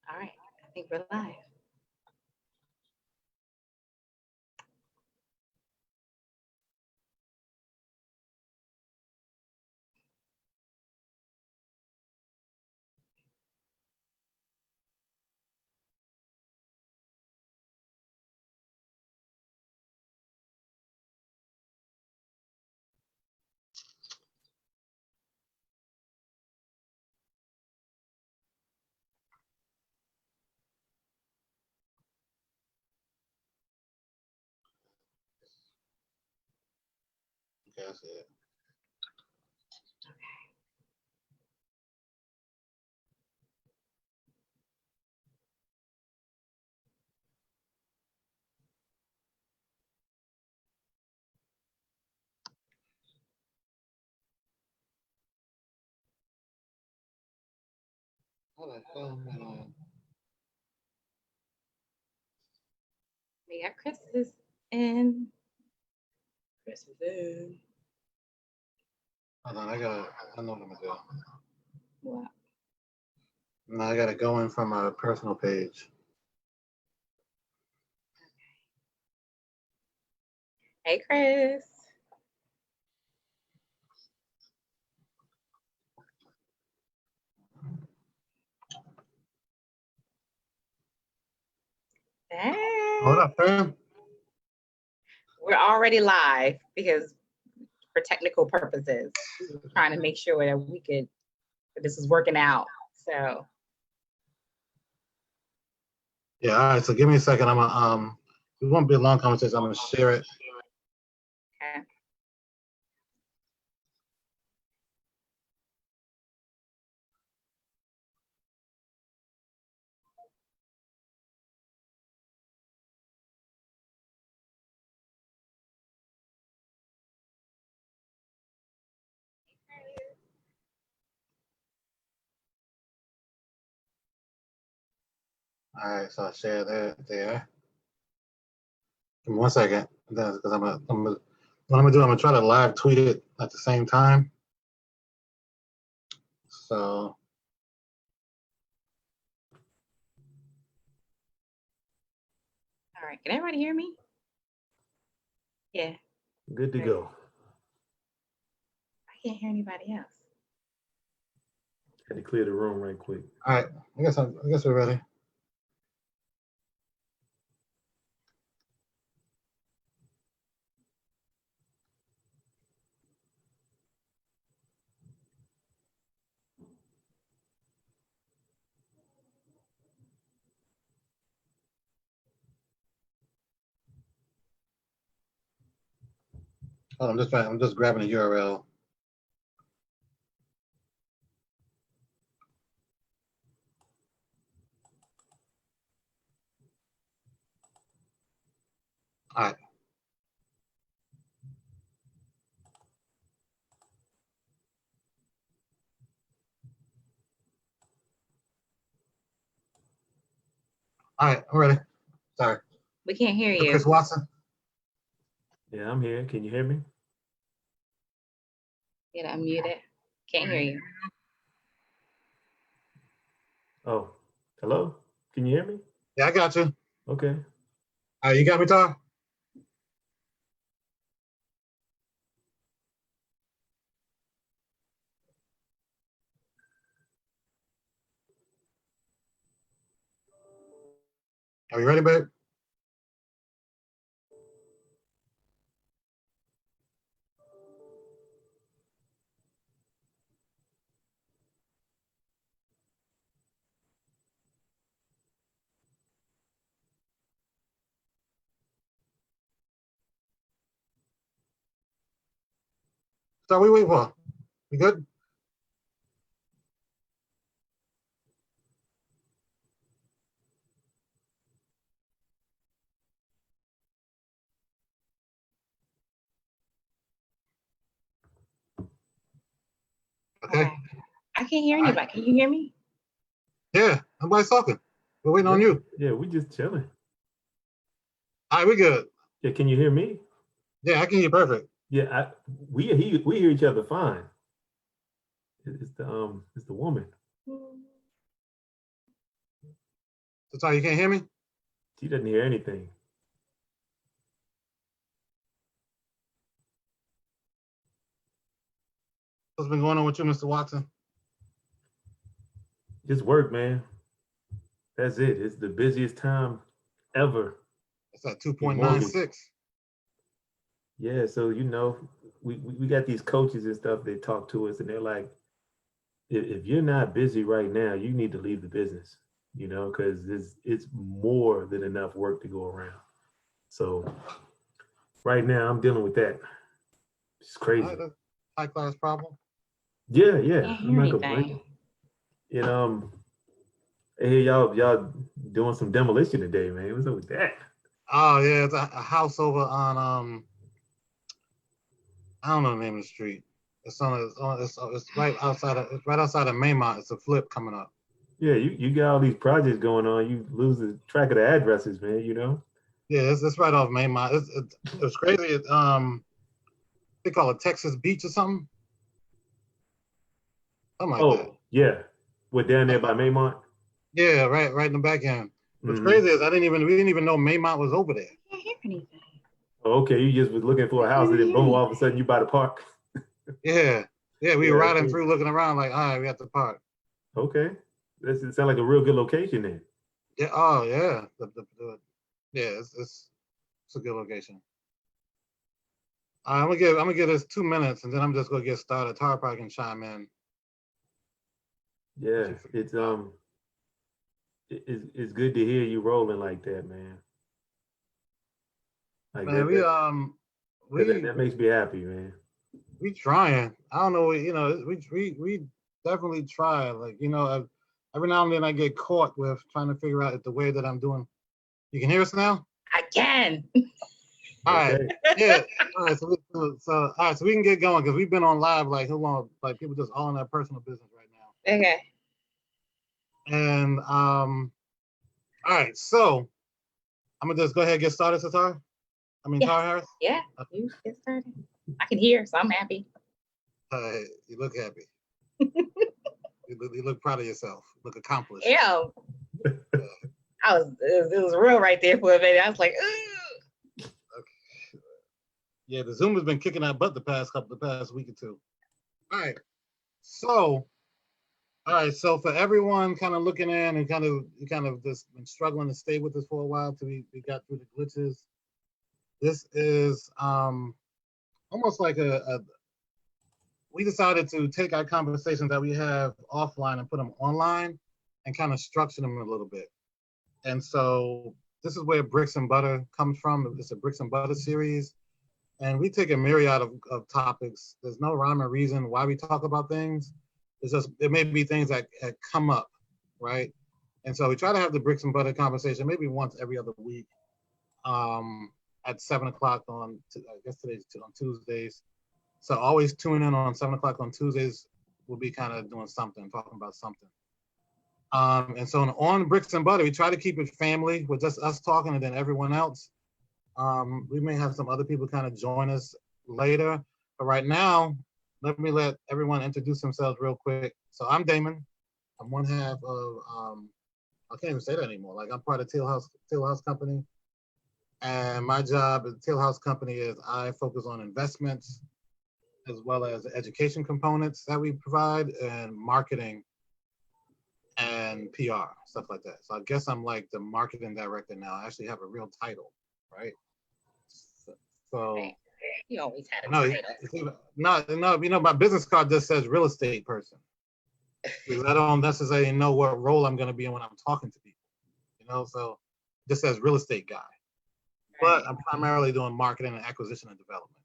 All right, I think we're live. Okay, I see it. How the hell am I? We got Christmas in. Christmas in. Hold on, I know what I'm gonna do. What? No, I gotta go in from a personal page. Hey, Chris. Hey. Hold up, fam. We're already live because for technical purposes, we were trying to make sure that that this is working out. So. Yeah, all right. So give me a second. I'm gonna it won't be a long conversation. I'm gonna share it. Okay. All right, so I'll share that there. Give me 1 second. That's because what I'm gonna do, I'm gonna try to live tweet it at the same time. So All right. Can everybody hear me? Yeah. Good to go. I can't hear anybody else. Had to clear the room right quick. all right, I guess we're ready. Oh, I'm just grabbing the URL. All right. All right, I'm ready. Sorry. We can't hear you. Chris Watson. Yeah, I'm here. Can you hear me? You gotta unmute it. Can't hear you. Oh, hello? Can you hear me? Yeah, I got you. Okay. All right, you got me, Tar? Are you ready, babe? So we wait for. You good? Okay. I can't hear anybody. Can you hear me? Yeah, nobody's talking. We're waiting on you. Yeah, we just chilling. All right, we good. Yeah, can you hear me? Yeah, I can hear you perfect. Yeah, we hear each other fine. It's the woman. Sorry, you can't hear me? He doesn't hear anything. What's been going on with you, Mr. Watson? Just work, man. That's it. It's the busiest time ever. It's at 2.96. Yeah, so we got these coaches and stuff. They talk to us, and they're like, if you're not busy right now, you need to leave the business. Because it's more than enough work to go around. So right now, I'm dealing with that. It's crazy. That's a high class problem. Yeah. Can't hear anything. Hey, y'all doing some demolition today, man. What's up with that? Oh yeah, it's a house over on I don't know the name of the street. It's right outside of Maymont. It's a flip coming up. Yeah, you got all these projects going on. You lose the track of the addresses, man. Yeah, it's right off Maymont. It's crazy. They call it Texas Beach or something. Something like that. Yeah. What, down there by Maymont? Yeah, right in the back end. What's Mm-hmm. crazy is we didn't even know Maymont was over there. I can't hear anything. Oh, okay, you just was looking for a house and then boom, all of a sudden you by the park. Yeah, we were riding through looking around like, all right, we at the park. Okay. It sounds like a real good location then. Yeah, oh yeah. It's a good location. I'm gonna give this 2 minutes and then I'm just gonna get started. Tara probably can chime in. Yeah, it's good to hear you rolling like that, man. Like Man, that makes me happy, man. We trying. I don't know, we definitely try. Like, every now and then I get caught with trying to figure out if the way that I'm doing. You can hear us now? I can. All right. Yeah. All right. So we can get going because we've been on live like how long? Like people just all in their personal business right now. Okay. And all right. So I'm gonna just go ahead and get started, Tara. Tara Harris. Yeah. You get started. I can hear, so I'm happy. You look happy. you look proud of yourself. You look accomplished. Yeah. It was real right there for a minute. I was like, ooh. Okay. Yeah, the Zoom has been kicking our butt the past week or two. All right. So for everyone kind of looking in and kind of just been struggling to stay with us for a while till we got through the glitches. This is almost like we decided to take our conversations that we have offline and put them online and kind of structure them a little bit. And so this is where Bricks and Butter comes from. It's a Bricks and Butter series. And we take a myriad of topics. There's no rhyme or reason why we talk about things. It's just, it may be things that come up, right? And so we try to have the Bricks and Butter conversation maybe once every other week at 7 o'clock I guess today's on Tuesdays. So always tune in on 7 o'clock on Tuesdays. We'll be kind of doing something, talking about something. And so on Bricks and Butter, we try to keep it family with just us talking and then everyone else. We may have some other people kind of join us later, but right now, let everyone introduce themselves real quick. So I'm Damon. I'm one half of, I can't even say that anymore. Like I'm part of Teal House Company. And my job at Teal House Company is I focus on investments as well as the education components that we provide and marketing and PR, stuff like that. So I guess I'm like the marketing director now. I actually have a real title, right? So you always had a title. No, my business card just says real estate person. Because I don't necessarily know what role I'm going to be in when I'm talking to people, so it just says real estate guy. Right. But I'm primarily doing marketing and acquisition and development.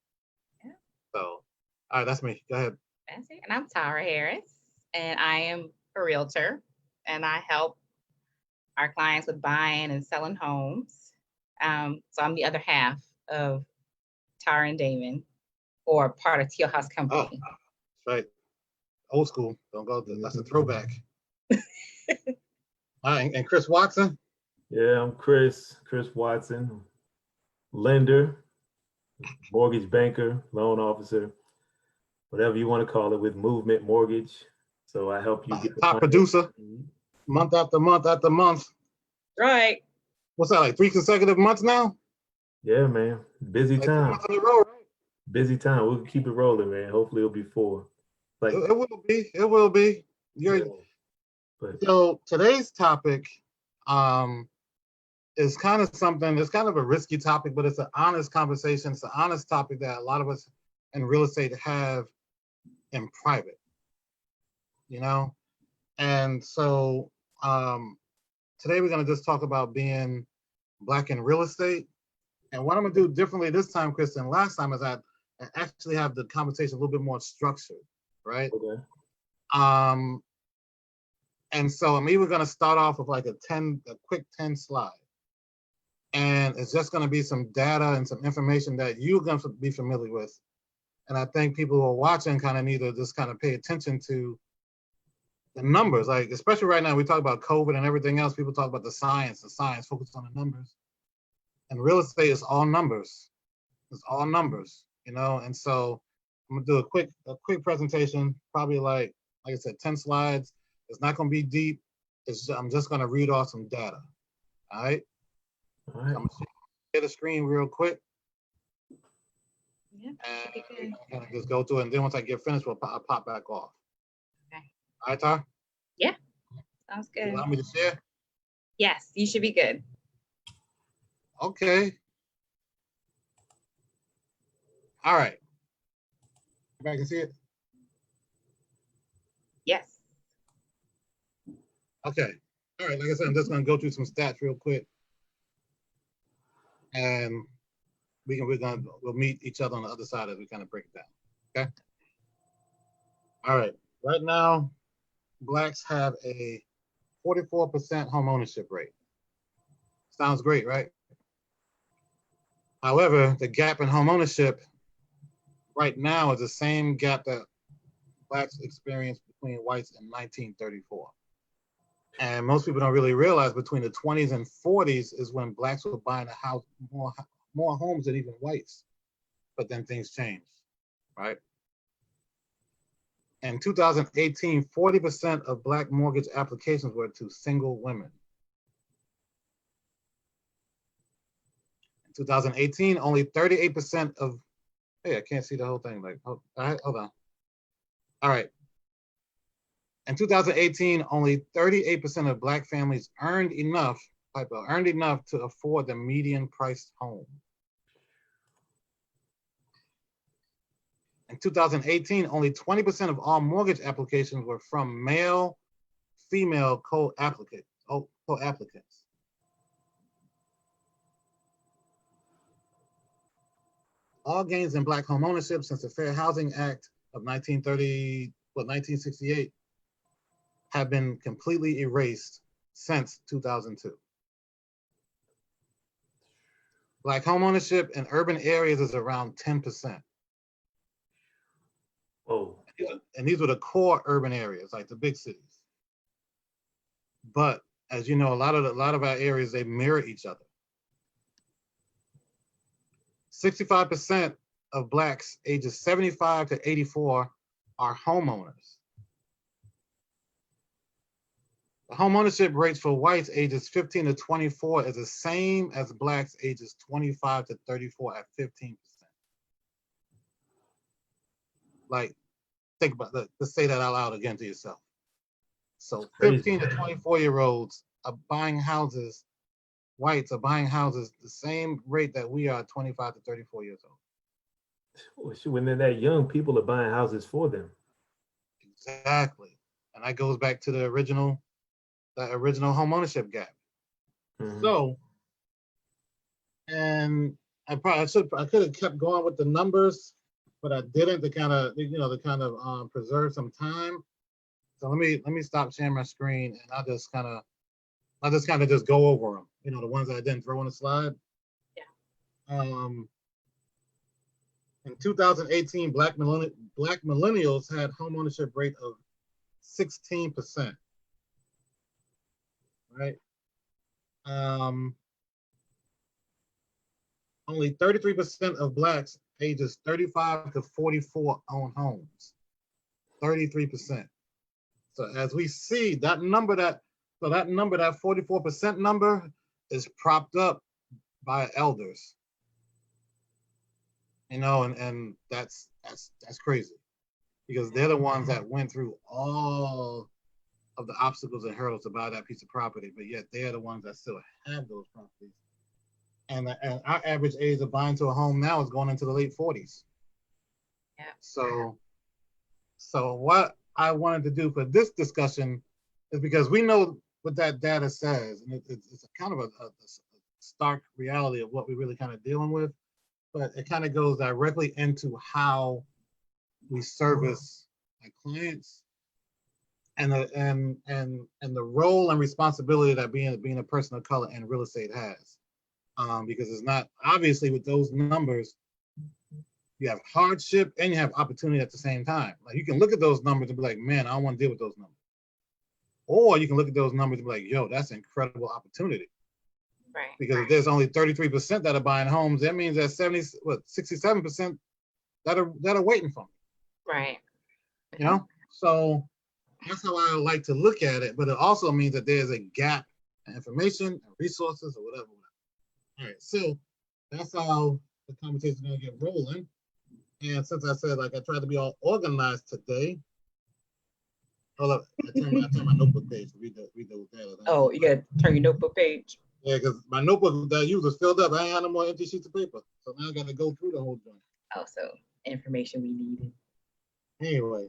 Yeah. So, all right, that's me. Go ahead. That's it. And I'm Tara Harris, and I am a realtor, and I help our clients with buying and selling homes. So I'm the other half of Tara and Damon, or part of Teal House Company. Oh, that's right. Old school. Don't go there. That's a throwback. All right, and Chris Watson? Yeah, I'm Chris Watson, lender, mortgage banker, loan officer, whatever you want to call it, with Movement Mortgage. So I help you get the top producer, month after month after month. Right. What's that, like 3 consecutive months now? Yeah, man. Busy Like 3 time. months in a row, right? Busy time. We'll keep it rolling, man. Hopefully it'll be 4. Like, It will be. It will be. yeah, You're, but so today's topic um, is kind of something, it's kind of a risky topic, but it's an honest conversation. It's an honest topic that a lot of us in real estate have in private, you know? And so today we're going to just talk about being Black in real estate. And what I'm going to do differently this time, Chris, than last time is I actually have the conversation a little bit more structured, right? okay. And so I'm even going to start off with like a quick 10 slide. And it's just going to be some data and some information that you're going to be familiar with. And I think people who are watching kind of need to just kind of pay attention to the numbers. Like, especially right now, we talk about COVID and everything else. People talk about the science, focus on the numbers. And real estate is all numbers. It's all numbers, you know? And so I'm going to do a quick presentation, probably like I said, 10 slides. It's not going to be deep. I'm just going to read off some data. All right. All So right. I'm going to share the screen real quick. Yeah. And Should be good. I'm going to just go through it. And then once I get finished, I'll pop back off. Okay. All right, Tar? Yeah. Sounds You good. allow me to share? Yes, you should be good. Okay. All right. Everybody can see it? Yes. Okay. All right. Like I said, I'm just going to go through some stats real quick. And we'll meet each other on the other side as we kind of break it down. Okay. All right. Right now, Blacks have a 44% home ownership rate. Sounds great, right? However, the gap in home ownership right now is the same gap that Blacks experienced between whites in 1934. And most people don't really realize between the 20s and 40s is when Blacks were buying a house, more homes than even whites. But then things changed, right? In 2018, 40% of Black mortgage applications were to single women. In 2018, only 38% of, hey, I can't see the whole thing. Like, hold on. All right. In 2018, only 38% of Black families earned enough to afford the median priced home. In 2018, only 20% of all mortgage applications were from male, female co-applicants. All gains in Black home ownership since the Fair Housing Act of 1968 have been completely erased since 2002. Black home ownership in urban areas is around 10%. Oh. And these were the core urban areas, like the big cities. But as you know, a lot of our areas, they mirror each other. 65% of Blacks ages 75 to 84 are homeowners. The home ownership rates for whites ages 15 to 24 is the same as Blacks ages 25 to 34 at 15%. Like, think about that. Let's say that out loud again to yourself. So 15 to 24-year-olds are buying houses, whites are buying houses the same rate that we are 25 to 34 years old. When they're that young, people are buying houses for them. Exactly. And that goes back to the original home ownership gap. Mm-hmm. So, and I could have kept going with the numbers, but I didn't to kind of preserve some time. So let me stop sharing my screen, and I'll just kind of go over them. You know, the ones that I didn't throw on the slide. Yeah. In 2018, Black millennials had home ownership rate of 16%. Right. Only 33% of Blacks ages 35 to 44 own homes. 33%. So as we see, that number that So that number, that 44% number, is propped up by elders. And that's crazy, because they're the ones that went through all of the obstacles and hurdles to buy that piece of property, but yet they're the ones that still have those properties. And our average age of buying to a home now is going into the late 40s. Yeah. So what I wanted to do for this discussion is, because we know what that data says, and it's a kind of a stark reality of what we're really kind of dealing with, but it kind of goes directly into how we service our clients, and the role and responsibility that being a person of color in real estate has. Because it's not, obviously, with those numbers, you have hardship and you have opportunity at the same time. Like, you can look at those numbers and be like, man, I don't want to deal with those numbers. Or you can look at those numbers and be like, yo, that's incredible opportunity. Right. Because if there's only 33% that are buying homes, that means that 67% that are waiting for me. Right. So that's how I like to look at it. But it also means that there's a gap in information and resources or whatever. All right, so that's how the conversation is going to get rolling. And since I said, like, I tried to be all organized today, hold up, I turned my notebook page to read the data. Oh, you got to turn your notebook page. Yeah, because my notebook that I used was filled up. I ain't had no more empty sheets of paper. So now I got to go through the whole joint. Oh, so information we needed. Anyway,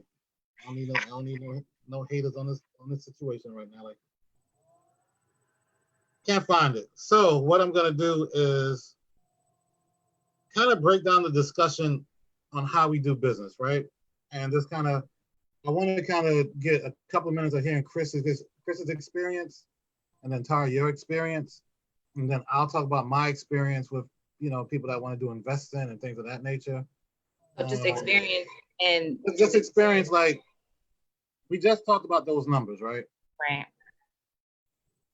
I don't need no haters on this situation right now. Like, can't find it. So what I'm gonna do is kind of break down the discussion on how we do business, right? And just I want to kind of get a couple of minutes of hearing Chris's experience, and then Tara, your experience, and then I'll talk about my experience with people that want to do investing and things of that nature. So just experience and just experience, like, we just talked about those numbers, right? Right.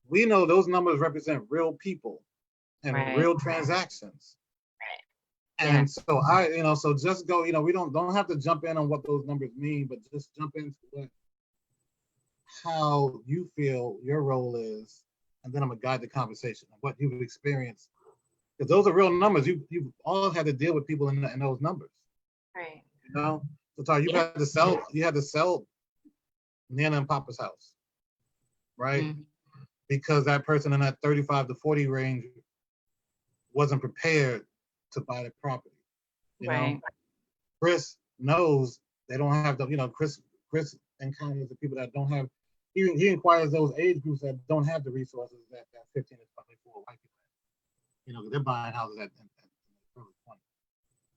We know those numbers represent real people and real transactions. Right. And so so just go, we don't have to jump in on what those numbers mean, but just jump into how you feel your role is, and then I'm gonna guide the conversation of what you've experienced, because those are real numbers. You've all had to deal with people in those numbers. Right. So Tara, you had to sell Nana and Papa's house, right? Mm-hmm. Because that person in that 35 to 40 range wasn't prepared to buy the property. You know, Chris knows they don't have the, Chris encounters the people that don't have, he inquires those age groups that don't have the resources that 15 to 24 white people have. They're buying houses at early 20s.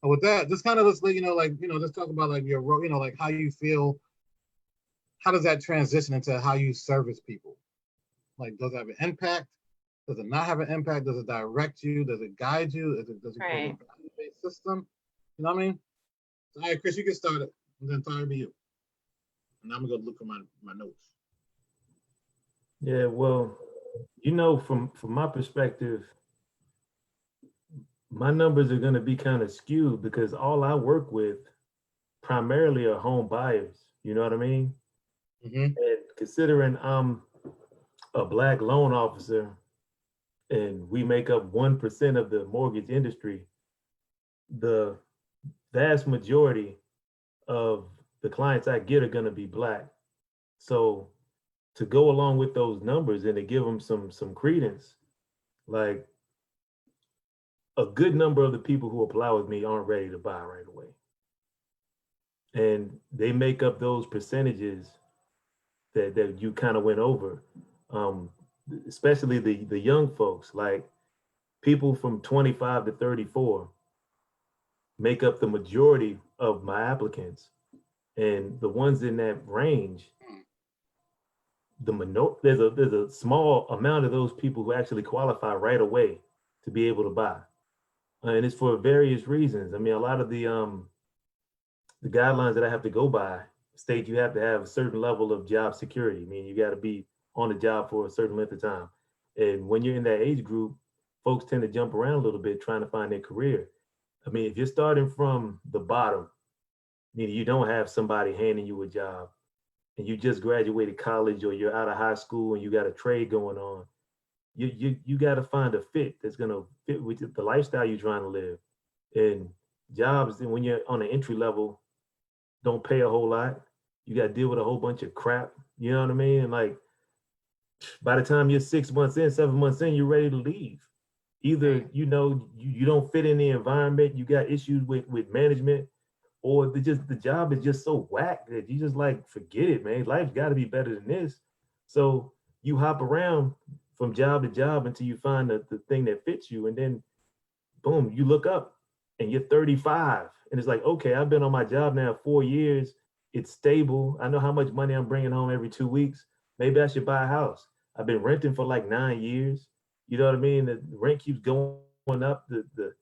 So with that, just kind of let's just talk about, like, your role, like, how you feel. How does that transition into how you service people? Like, does it have an impact? Does it not have an impact? Does it direct you? Does it guide you? Does it go to a value-based system? You know what I mean? So, all right, Chris, you get started, and then Tyler, be you. And I'm gonna go look for my notes. Yeah, well, from my perspective, my numbers are gonna be kind of skewed because all I work with primarily are home buyers. You know what I mean? Mm-hmm. And considering I'm a Black loan officer and we make up 1% of the mortgage industry, the vast majority of the clients I get are going to be Black. So to go along with those numbers and to give them some credence, like, a good number of the people who apply with me aren't ready to buy right away. And they make up those percentages that you kind of went over, especially the young folks, like people from 25 to 34 make up the majority of my applicants. And the ones in that range, there's a small amount of those people who actually qualify right away to be able to buy. And it's for various reasons. I mean, a lot of the guidelines that I have to go by state you have to have a certain level of job security. I mean, you got to be on the job for a certain length of time. And when you're in that age group, folks tend to jump around a little bit trying to find their career. I mean, if you're starting from the bottom, meaning you don't have somebody handing you a job, and you just graduated college or you're out of high school and you got a trade going on, you got to find a fit that's going to fit with the lifestyle you're trying to live. And jobs, and when you're on an entry level, don't pay a whole lot. You got to deal with a whole bunch of crap. You know what I mean? And like by the time you're 6 months in, 7 months in, you're ready to leave. Either Right. you don't fit in the environment, you got issues with management, or the job is just so whack that you just like forget it, man. Life's got to be better than this. So you hop around from job to job until you find the thing that fits you, and then boom, you look up and you're 35, and it's like, okay, I've been on my job now 4 years. It's stable. I know how much money I'm bringing home every 2 weeks. Maybe I should buy a house. I've been renting for like 9 years. You know what I mean? The rent keeps going up. The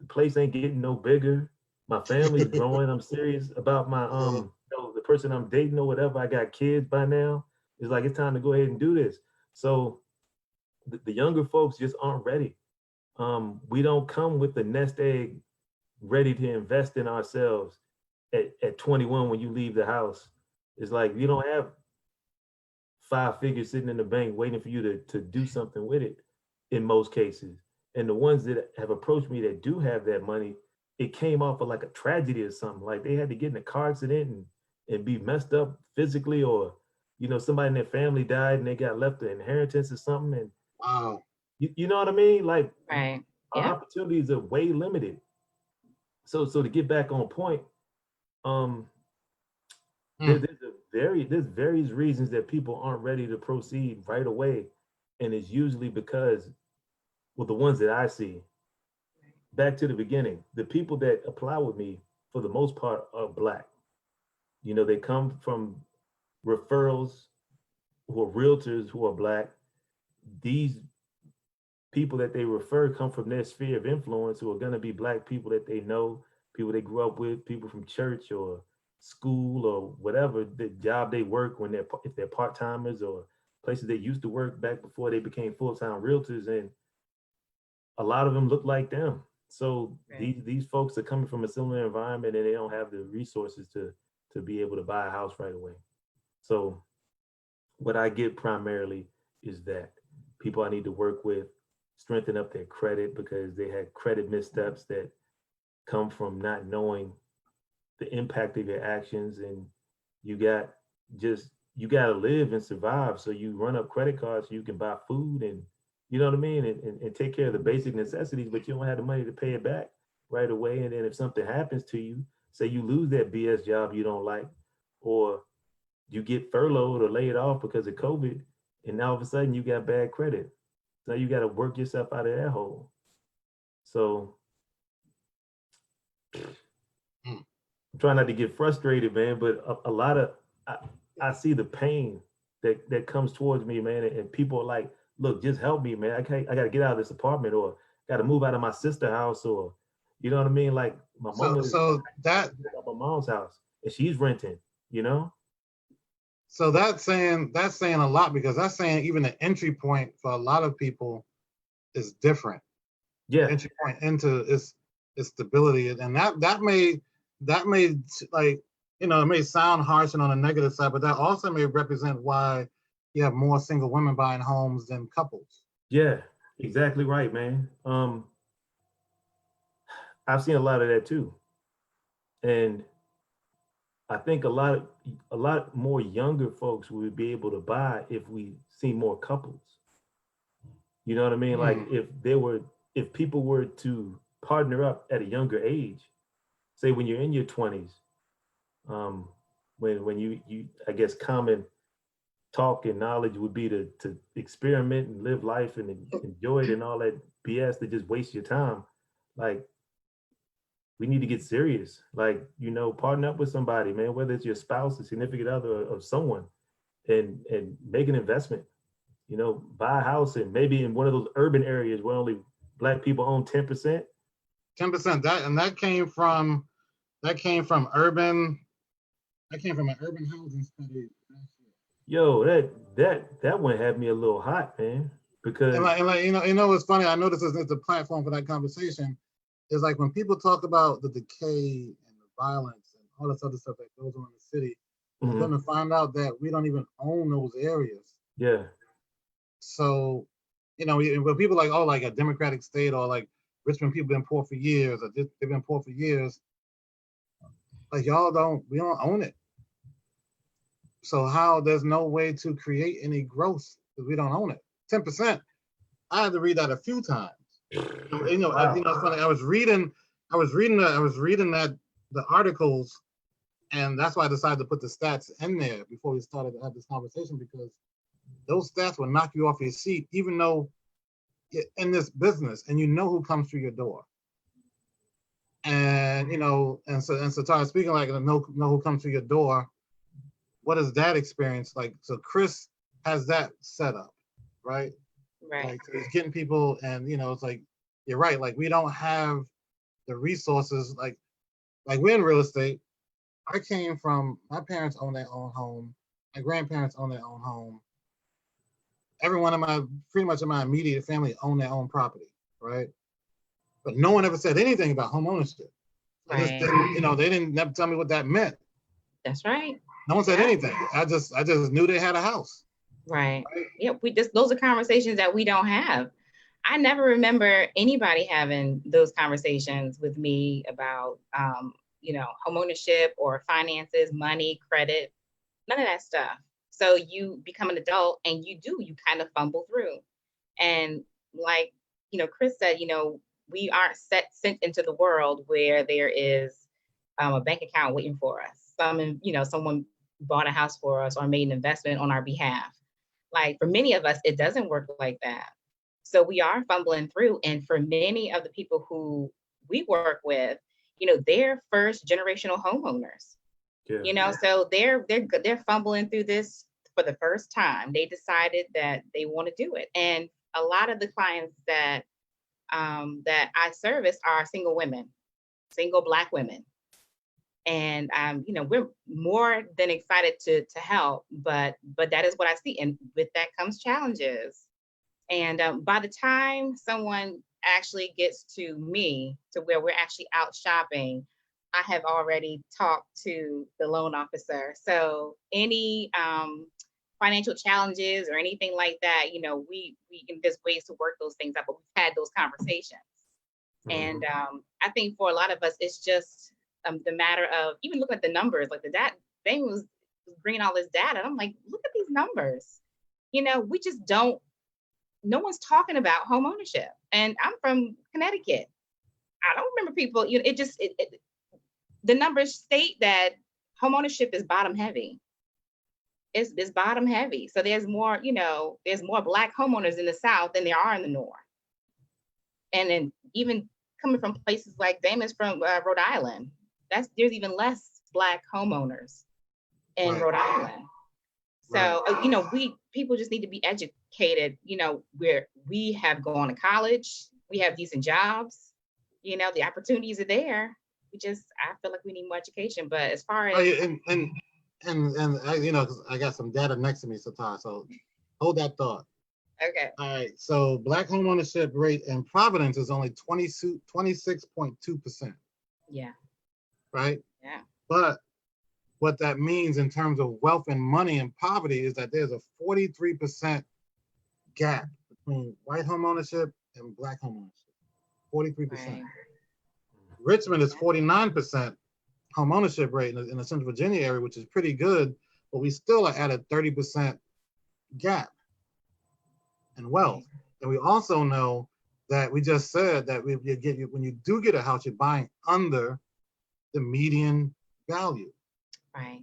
place ain't getting no bigger. My family's growing. I'm serious about my the person I'm dating or whatever. I got kids by now. It's like it's time to go ahead and do this. So the younger folks just aren't ready. We don't come with the nest egg ready to invest in ourselves at 21 when you leave the house. It's like you don't have 5 figures sitting in the bank waiting for you to do something with it in most cases. And the ones that have approached me that do have that money, it came off of like a tragedy or something. Like they had to get in a car accident and be messed up physically, or somebody in their family died and they got left an inheritance or something. And Wow. you know what I mean? Like Right. our Yeah. opportunities are way limited. So to get back on point, um, Mm. there's various reasons that people aren't ready to proceed right away, and it's usually because, well, the ones that I see, back to the beginning, the people that apply with me for the most part are black. They come from referrals, who are realtors who are black. These people that they refer come from their sphere of influence, who are going to be black people that they know, people they grew up with, people from church or school or whatever the job they work, when if they're part-timers or places they used to work back before they became full-time realtors. And a lot of them look like them. So Right. these folks are coming from a similar environment, and they don't have the resources to be able to buy a house right away. So what I get primarily is that people I need to work with strengthen up their credit, because they had credit missteps that come from not knowing the impact of your actions. And you got you got to live and survive. So you run up credit cards so you can buy food, and you know what I mean, and take care of the basic necessities, but you don't have the money to pay it back right away. And then if something happens to you, say you lose that BS job you don't like, or you get furloughed or laid off because of COVID, and now all of a sudden you got bad credit. So you got to work yourself out of that hole. So Mm. I'm trying not to get frustrated, man, but a lot of I, I see the pain that comes towards me, man, and people are like, "Look, just help me, man. I got to get out of this apartment, or got to move out of my sister's house, or you know what I mean? Like my So mama is so that at my mom's house, and she's renting. You know? so that's saying a lot, because that's saying even the entry point for a lot of people is different. The Yeah, entry point into is stability, and that may like it may sound harsh and on a negative side, but that also may represent why you have more single women buying homes than couples. yeah, exactly right, man. I've seen a lot of that too, and I think a lot more younger folks would be able to buy if we see more couples. You know what I mean? Like Hmm. if people were to partner up at a younger age, say when you're in your 20s, um, when you I guess common talk and knowledge would be to experiment and live life and enjoy it, and all that BS to just waste your time. Like we need to get serious. Like, partner up with somebody, man, whether it's your spouse, a significant other, or someone, and make an investment. Buy a house, and maybe in one of those urban areas where only black people own 10%. 10%. That came from urban. That came from an urban housing study. Yo, that one had me a little hot, man, And because like what's funny? I know this isn't the platform for that conversation. Is like when people talk about the decay and the violence and all this other stuff that goes on in the city, And then to find out that we don't even own those areas. Yeah. So, when people like, oh, like a Democratic state, or like Richmond people been poor for years, or they've been poor for years. Like we don't own it. So there's no way to create any growth because we don't own it. 10%. I had to read that a few times. Wow. It's funny. I was reading that the articles, and that's why I decided to put the stats in there before we started to have this conversation, because those stats will knock you off your seat, even though you're in this business and you know who comes through your door. And so Tara, speaking like know who comes through your door, what is that experience like? So Chris has that set up, right? Right. Like he's getting people, and it's like you're right. Like we don't have the resources. Like we're in real estate. I came from, my parents own their own home. My grandparents own their own home. Everyone pretty much in my immediate family own their own property, right? But no one ever said anything about home ownership. I just didn't, they didn't never tell me what that meant. That's right. No one said anything. I just knew they had a house. Right. Yeah, those are conversations that we don't have. I never remember anybody having those conversations with me about home ownership or finances, money, credit, none of that stuff. So you become an adult and you kind of fumble through. And like, Chris said, we aren't sent into the world where there is a bank account waiting for us. Someone bought a house for us or made an investment on our behalf. Like for many of us, it doesn't work like that. So we are fumbling through. And for many of the people who we work with, they're first generational homeowners. Yeah. So they're fumbling through this for the first time. They decided that they want to do it. And a lot of the clients that I service are single women, single Black women. And we're more than excited to help, but that is what I see, and with that comes challenges. And by the time someone actually gets to me, to where we're actually out shopping, I have already talked to the loan officer. So any financial challenges or anything like that, we there's ways to work those things out, but we've had those conversations. And I think for a lot of us, it's just the matter of even looking at the numbers, like the data thing was bringing all this data. And I'm like, look at these numbers. We just don't, no one's talking about home ownership. And I'm from Connecticut. I don't remember people, the numbers state that home ownership is bottom heavy. It's bottom heavy. So there's more Black homeowners in the South than there are in the North. And then even coming from places like Damon's from Rhode Island, there's even less Black homeowners in Rhode Island. So, people just need to be educated, where we have gone to college, we have decent jobs, the opportunities are there. I feel like we need more education. But as far as and I, because I got some data next to me, so hold that thought. Okay. All right. So Black home ownership rate in Providence is only 26.2%. Yeah. Right? Yeah. But what that means in terms of wealth and money and poverty is that there's a 43% gap between white home ownership and Black home ownership. 43%. Right. Richmond is 49% home ownership rate in the Central Virginia area, which is pretty good, but we still are at a 30% gap in wealth. And we also know that we just said that when you do get a house, you're buying under the median value. Right.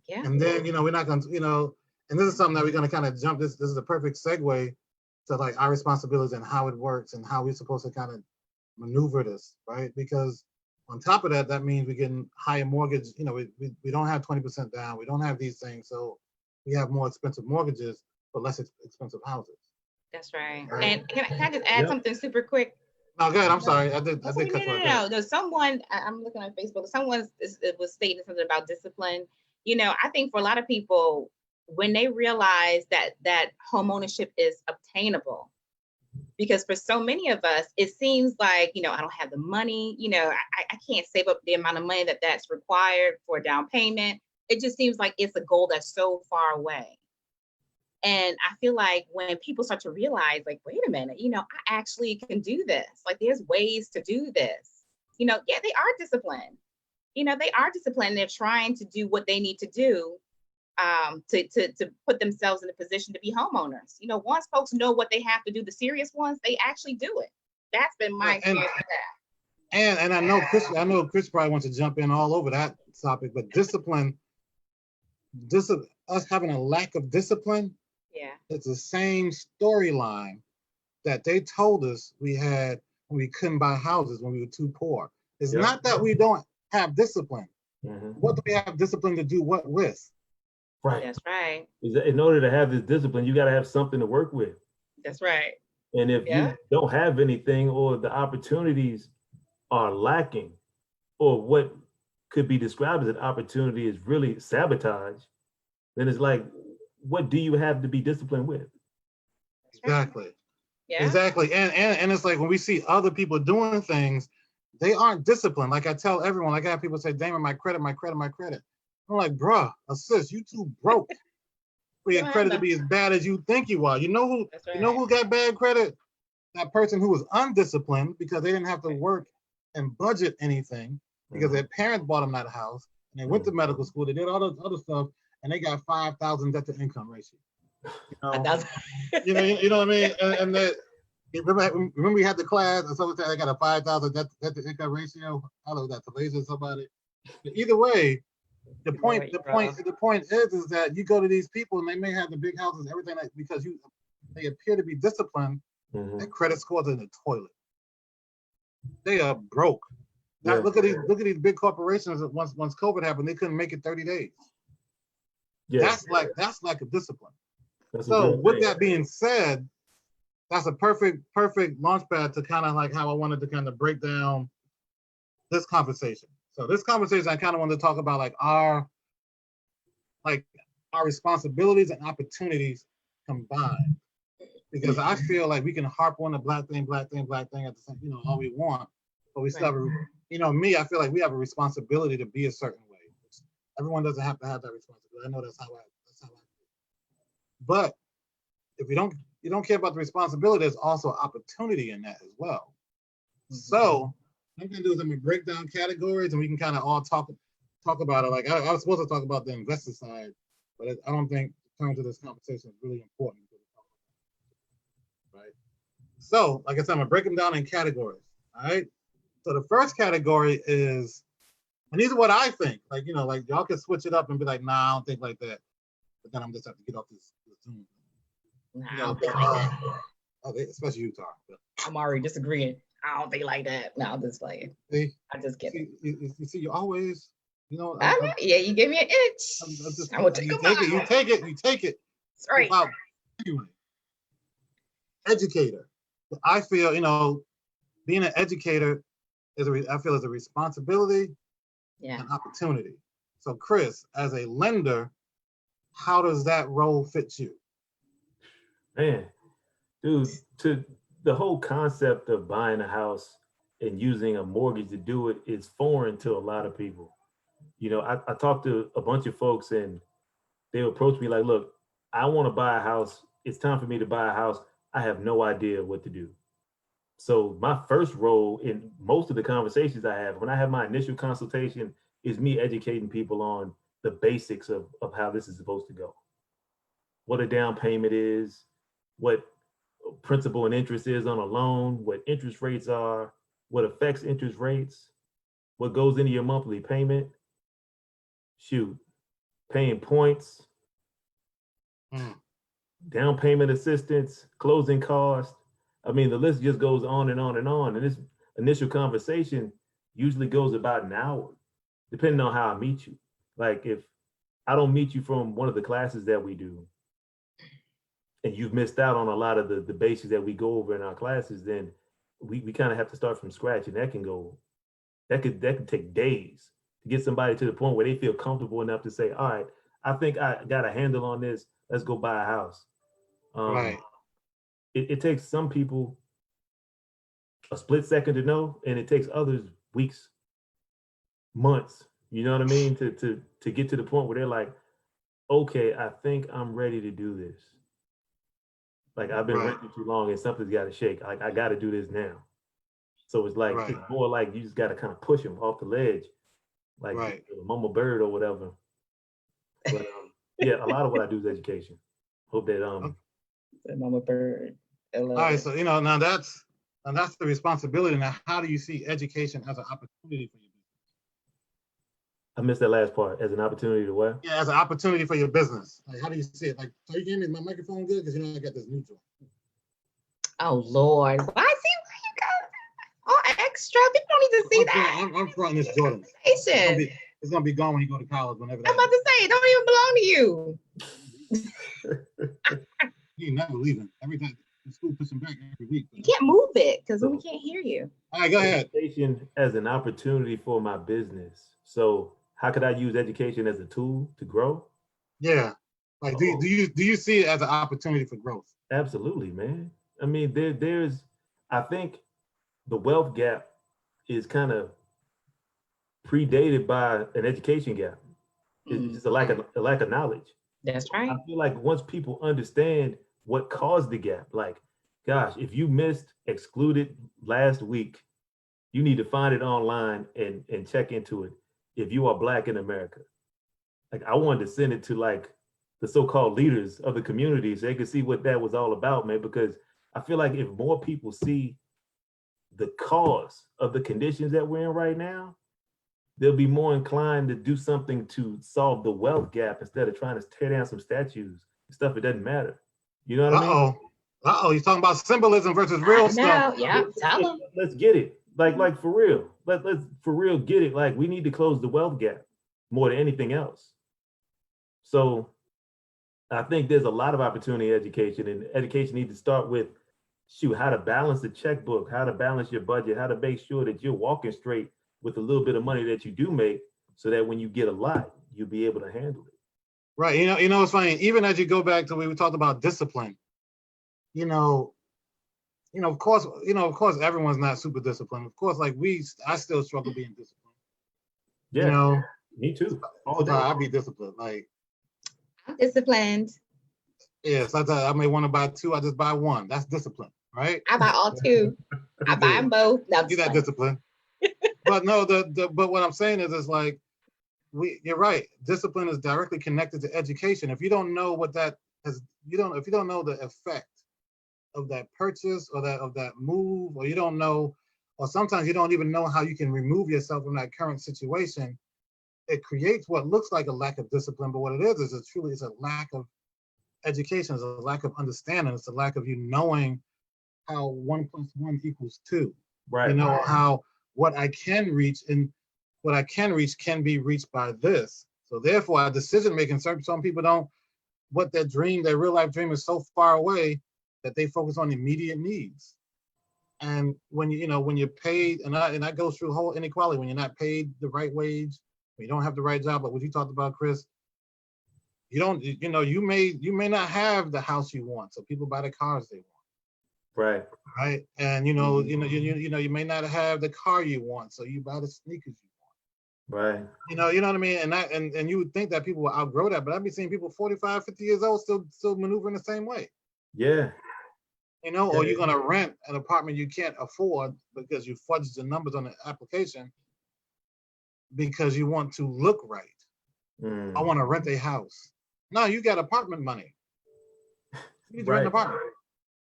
Yeah. And then, we're not going to, and this is something that we're going to kind of jump. This is a perfect segue to like our responsibilities and how it works and how we're supposed to kind of maneuver this, right? Because on top of that, that means we're getting higher mortgage. We don't have 20% down. We don't have these things. So we have more expensive mortgages, but less expensive houses. That's right. And can I just add something super quick? No, go ahead. I'm sorry. I did cut you off. No. Someone, I'm looking on Facebook. Someone was stating something about discipline. I think for a lot of people, when they realize that home ownership is obtainable, because for so many of us, it seems like, I don't have the money, I can't save up the amount of money that's required for a down payment. it just seems like it's a goal that's so far away. And I feel like when people start to realize, like, wait a minute, I actually can do this. Like, there's ways to do this. Yeah, they are disciplined. They are disciplined. They're trying to do what they need to do to put themselves in a position to be homeowners. Once folks know what they have to do, the serious ones, they actually do it. That's been my experience with that. And I know Chris probably wants to jump in all over that topic, but discipline, us having a lack of discipline, Yeah. it's the same storyline that they told us we had when we couldn't buy houses when we were too poor. It's not that we don't have discipline. What do we have discipline to do what with? Right. That's right. In order to have this discipline, you got to have something to work with. That's right. And if you don't have anything, or the opportunities are lacking, or what could be described as an opportunity is really sabotage, then it's like, what do you have to be disciplined with? Exactly. Yeah. Exactly. And it's like when we see other people doing things, they aren't disciplined. Like I tell everyone, like I have people say, Damon, my credit. I'm like, bruh, sis, you too broke for your credit to be as bad as you think you are. You know who got bad credit? That person who was undisciplined because they didn't have to work and budget anything because their parents bought them that house and they went to medical school, they did all this other stuff, and they got 5,000 debt to income ratio. You know what I mean? And that, remember we had the class and someone said they got a 5,000 debt to income ratio. I don't know that to laser somebody. But either way, the point is that you go to these people and they may have the big houses, everything, because they appear to be disciplined. Their credit scores are in the toilet. They are broke. Now, look at these big corporations that once COVID happened, they couldn't make it 30 days. That's like a discipline. So with that being said, that's a perfect launch pad to kind of like how I wanted to kind of break down this conversation. So this conversation, I kind of wanted to talk about like our responsibilities and opportunities combined. Because I feel like we can harp on the black thing at the same, all we want, but we still have, me, I feel like we have a responsibility to be a certain way. Everyone doesn't have to have that responsibility. I know that's how I feel. But if you don't care about the responsibility, there's also opportunity in that as well. So what I'm gonna do is I'm gonna break down categories and we can kind of all talk about it. Like I was supposed to talk about the investor side, but I don't think in terms of this conversation is really important. Right. So, like I said, I'm gonna break them down in categories. All right. So the first category is, and these are what I think. Like, like y'all can switch it up and be like, nah, I don't think like that. But then I'm just have to get off this Zoom. Nah, I don't think like that. Especially you, Tar. I'm already disagreeing. I don't think like that. No, I'm just playing. I just kidding. You see, you always, yeah, you give me an itch. You take it. That's right. Anyway, educator. I feel, being an educator is a responsibility and opportunity. So, Chris, as a lender, how does that role fit you? Man, dude, to the whole concept of buying a house and using a mortgage to do it is foreign to a lot of people. I talked to a bunch of folks and they approached me like, look, I want to buy a house. It's time for me to buy a house. I have no idea what to do. So my first role in most of the conversations I have, when I have my initial consultation, is me educating people on the basics of how this is supposed to go. What a down payment is, what principal and interest is on a loan, what interest rates are, what affects interest rates, what goes into your monthly payment, paying points, down payment assistance, closing costs. I mean, the list just goes on and on and on. And this initial conversation usually goes about an hour, depending on how I meet you. Like if I don't meet you from one of the classes that we do, and you've missed out on a lot of the basics that we go over in our classes, then we kind of have to start from scratch, and that could take days to get somebody to the point where they feel comfortable enough to say, all right, I think I got a handle on this. Let's go buy a house. Right. It takes some people a split second to know, and it takes others weeks, months You know what I mean? To get to the point where they're like, okay, I think I'm ready to do this. Like I've been Right. renting too long and something's got to shake. Like I got to do this now. So it's like Right. it's more like you just got to kind of push them off the ledge, like Right. a mama bird or whatever. But yeah, a lot of what I do is education. Hope that Okay. The mama bird. I All love right. it. So now that's the responsibility. Now, how do you see education as an opportunity for you? I missed that last part as an opportunity to what? Yeah, as an opportunity for your business. Like, how do you see it? Like, so you gave me my microphone good because I got this new joint. Oh Lord. Why see why you got all extra? People don't need to see that. I'm fronting this Jordan. Station. It's gonna be gone when you go to college. Whenever I'm that. about to say it don't even belong to you. He ain't never leaving. Every time the school puts him back every week. You can't move it because we can't hear you. All right, go ahead. Education as an opportunity for my business. So how could I use education as a tool to grow? Yeah. Like, do you see it as an opportunity for growth? Absolutely, man. I mean, there's I think the wealth gap is kind of predated by an education gap. It's just a lack of knowledge. That's right. I feel like once people understand what caused the gap, like, gosh, if you missed excluded last week, you need to find it online and check into it. If you are Black in America, like I wanted to send it to like the so-called leaders of the community so they could see what that was all about, man. Because I feel like if more people see the cause of the conditions that we're in right now, they'll be more inclined to do something to solve the wealth gap instead of trying to tear down some statues and stuff. It doesn't matter. You know what I mean? He's talking about symbolism versus real stuff. Yeah, tell them. Let's get it. Like for real. Let's for real get it. Like we need to close the wealth gap more than anything else. So I think there's a lot of opportunity in education, and education needs to start with how to balance the checkbook, how to balance your budget, how to make sure that you're walking straight with a little bit of money that you do make, so that when you get a lot, you'll be able to handle it. Right. You know, it's funny. Even as you go back to when we talked about discipline, of course, everyone's not super disciplined. Of course, like I still struggle being disciplined. Yeah. Me too. All day. I'll be disciplined. Like, I'm disciplined. Yes, I may want to buy two. I just buy one. That's discipline, right? I buy all two. I buy them both. See that discipline. But no, but what I'm saying is like you're right. Discipline is directly connected to education. If you don't know what that is, if you don't know the effect of that purchase or of that move, or you don't know, or sometimes you don't even know how you can remove yourself from that current situation, it creates what looks like a lack of discipline. But what it is it's a lack of education, it's a lack of understanding, it's a lack of you knowing how 1 + 1 = 2. Right. How what I can reach can be reached by this. So therefore, our decision making, some people don't, their real life dream is so far away that they focus on immediate needs. And when you're paid, and that goes through whole inequality, when you're not paid the right wage, when you don't have the right job, but what you talked about, Chris, you may not have the house you want, so people buy the cars they want. Right. And you may not have the car you want, so you buy the sneakers you want. Right. You know what I mean? And you would think that people will outgrow that, but I've been seeing people 45, 50 years old still maneuvering the same way. Yeah. Or you're gonna rent an apartment you can't afford because you fudged the numbers on the application because you want to look right. I want to rent a house. No, you got apartment money. You need to rent an apartment.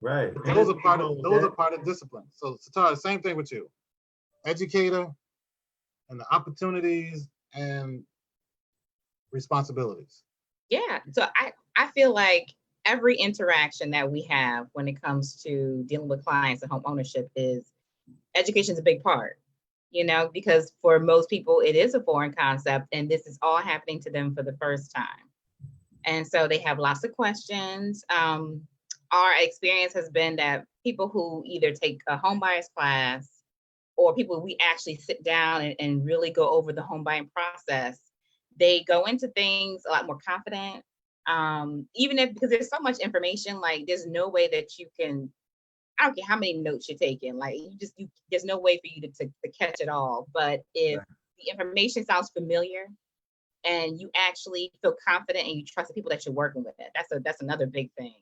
Right. Those are part of discipline. So Satara, same thing with you. Educator and the opportunities and responsibilities. Yeah. So I feel like every interaction that we have when it comes to dealing with clients and home ownership is education is a big part, because for most people it is a foreign concept and this is all happening to them for the first time. And so they have lots of questions. Our experience has been that people who either take a home buyers class or people we actually sit down and really go over the home buying process, they go into things a lot more confident. Because there's so much information, like there's no way that you can, I don't care how many notes you're taking, like there's no way for you to catch it all. But if the information sounds familiar, and you actually feel confident and you trust the people that you're working with. That's another big thing.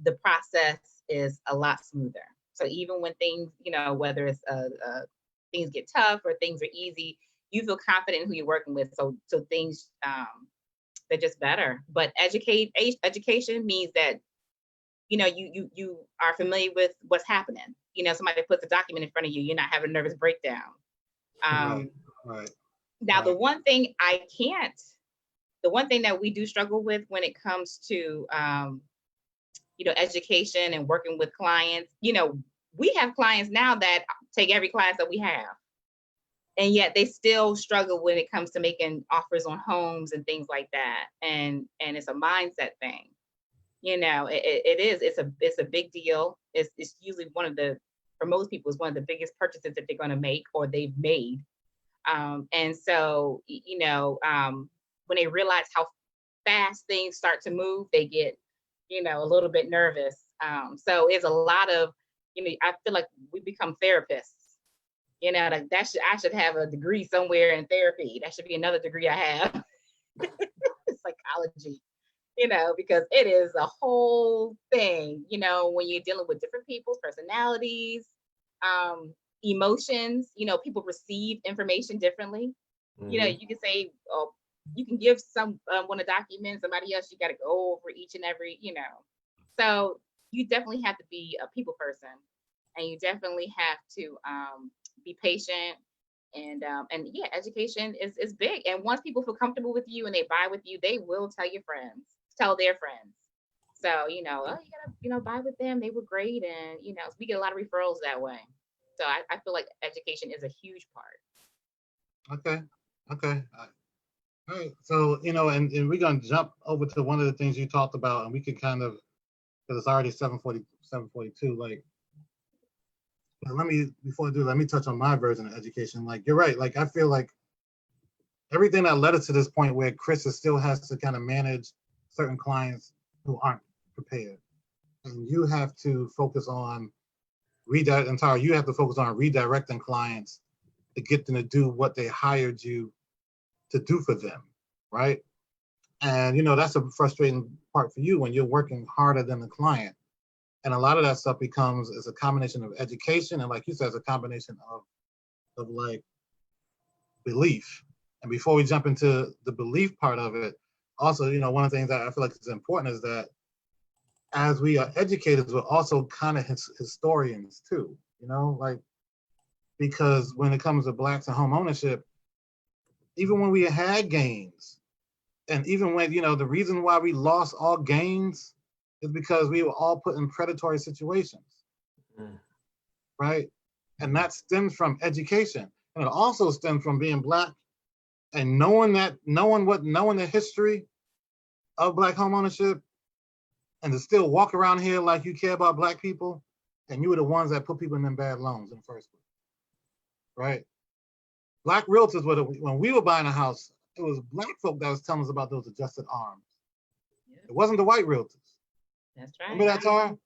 The process is a lot smoother. So even when things, whether it's things get tough or things are easy, you feel confident in who you're working with. So things they're just better. But education means that you are familiar with what's happening. Somebody puts a document in front of you, you're not having a nervous breakdown. Right. Now, the one thing that we do struggle with when it comes to education and working with clients, we have clients now that take every class that we have, and yet they still struggle when it comes to making offers on homes and things like that. And it's a mindset thing. It's a big deal. It's usually for most people, it's one of the biggest purchases that they're going to make or they've made. And so, when they realize how fast things start to move, they get, a little bit nervous. So it's a lot of, I feel like we become therapists. Like I should have a degree somewhere in therapy. That should be another degree I have. Psychology, because it is a whole thing, when you're dealing with different people's personalities, emotions, people receive information differently. You can say, oh, you can give one a document, somebody else, you got to go over each and every, so you definitely have to be a people person, and you definitely have to be patient. And yeah, education is big. And once people feel comfortable with you and they buy with you, they will tell their friends. So, oh, you gotta, buy with them. They were great. And, we get a lot of referrals that way. So I feel like education is a huge part. Okay. All right. So, and we're going to jump over to one of the things you talked about, and we can kind of, because it's already 7:42, like, but before I do, let me touch on my version of education. Like, you're right. Like, I feel like everything that led us to this point where Chris still has to kind of manage certain clients who aren't prepared. And you have to focus on redirecting clients to get them to do what they hired you to do for them, right? And, that's a frustrating part for you when you're working harder than the client. And a lot of that stuff is a combination of education and, like you said, it's a combination of like belief. And before we jump into the belief part of it, also, one of the things that I feel like is important is that as we are educators, we're also kind of historians too, like, because when it comes to Blacks and home ownership, even when we had gains, and even when, the reason why we lost all gains is because we were all put in predatory situations, right? And that stems from education. And it also stems from being Black and knowing the history of Black home ownership, and to still walk around here like you care about Black people, and you were the ones that put people in them bad loans in the first place, right? Black realtors, when we were buying a house, it was Black folk that was telling us about those adjusted arms. It wasn't the white realtors. That's right. Remember that, Tara?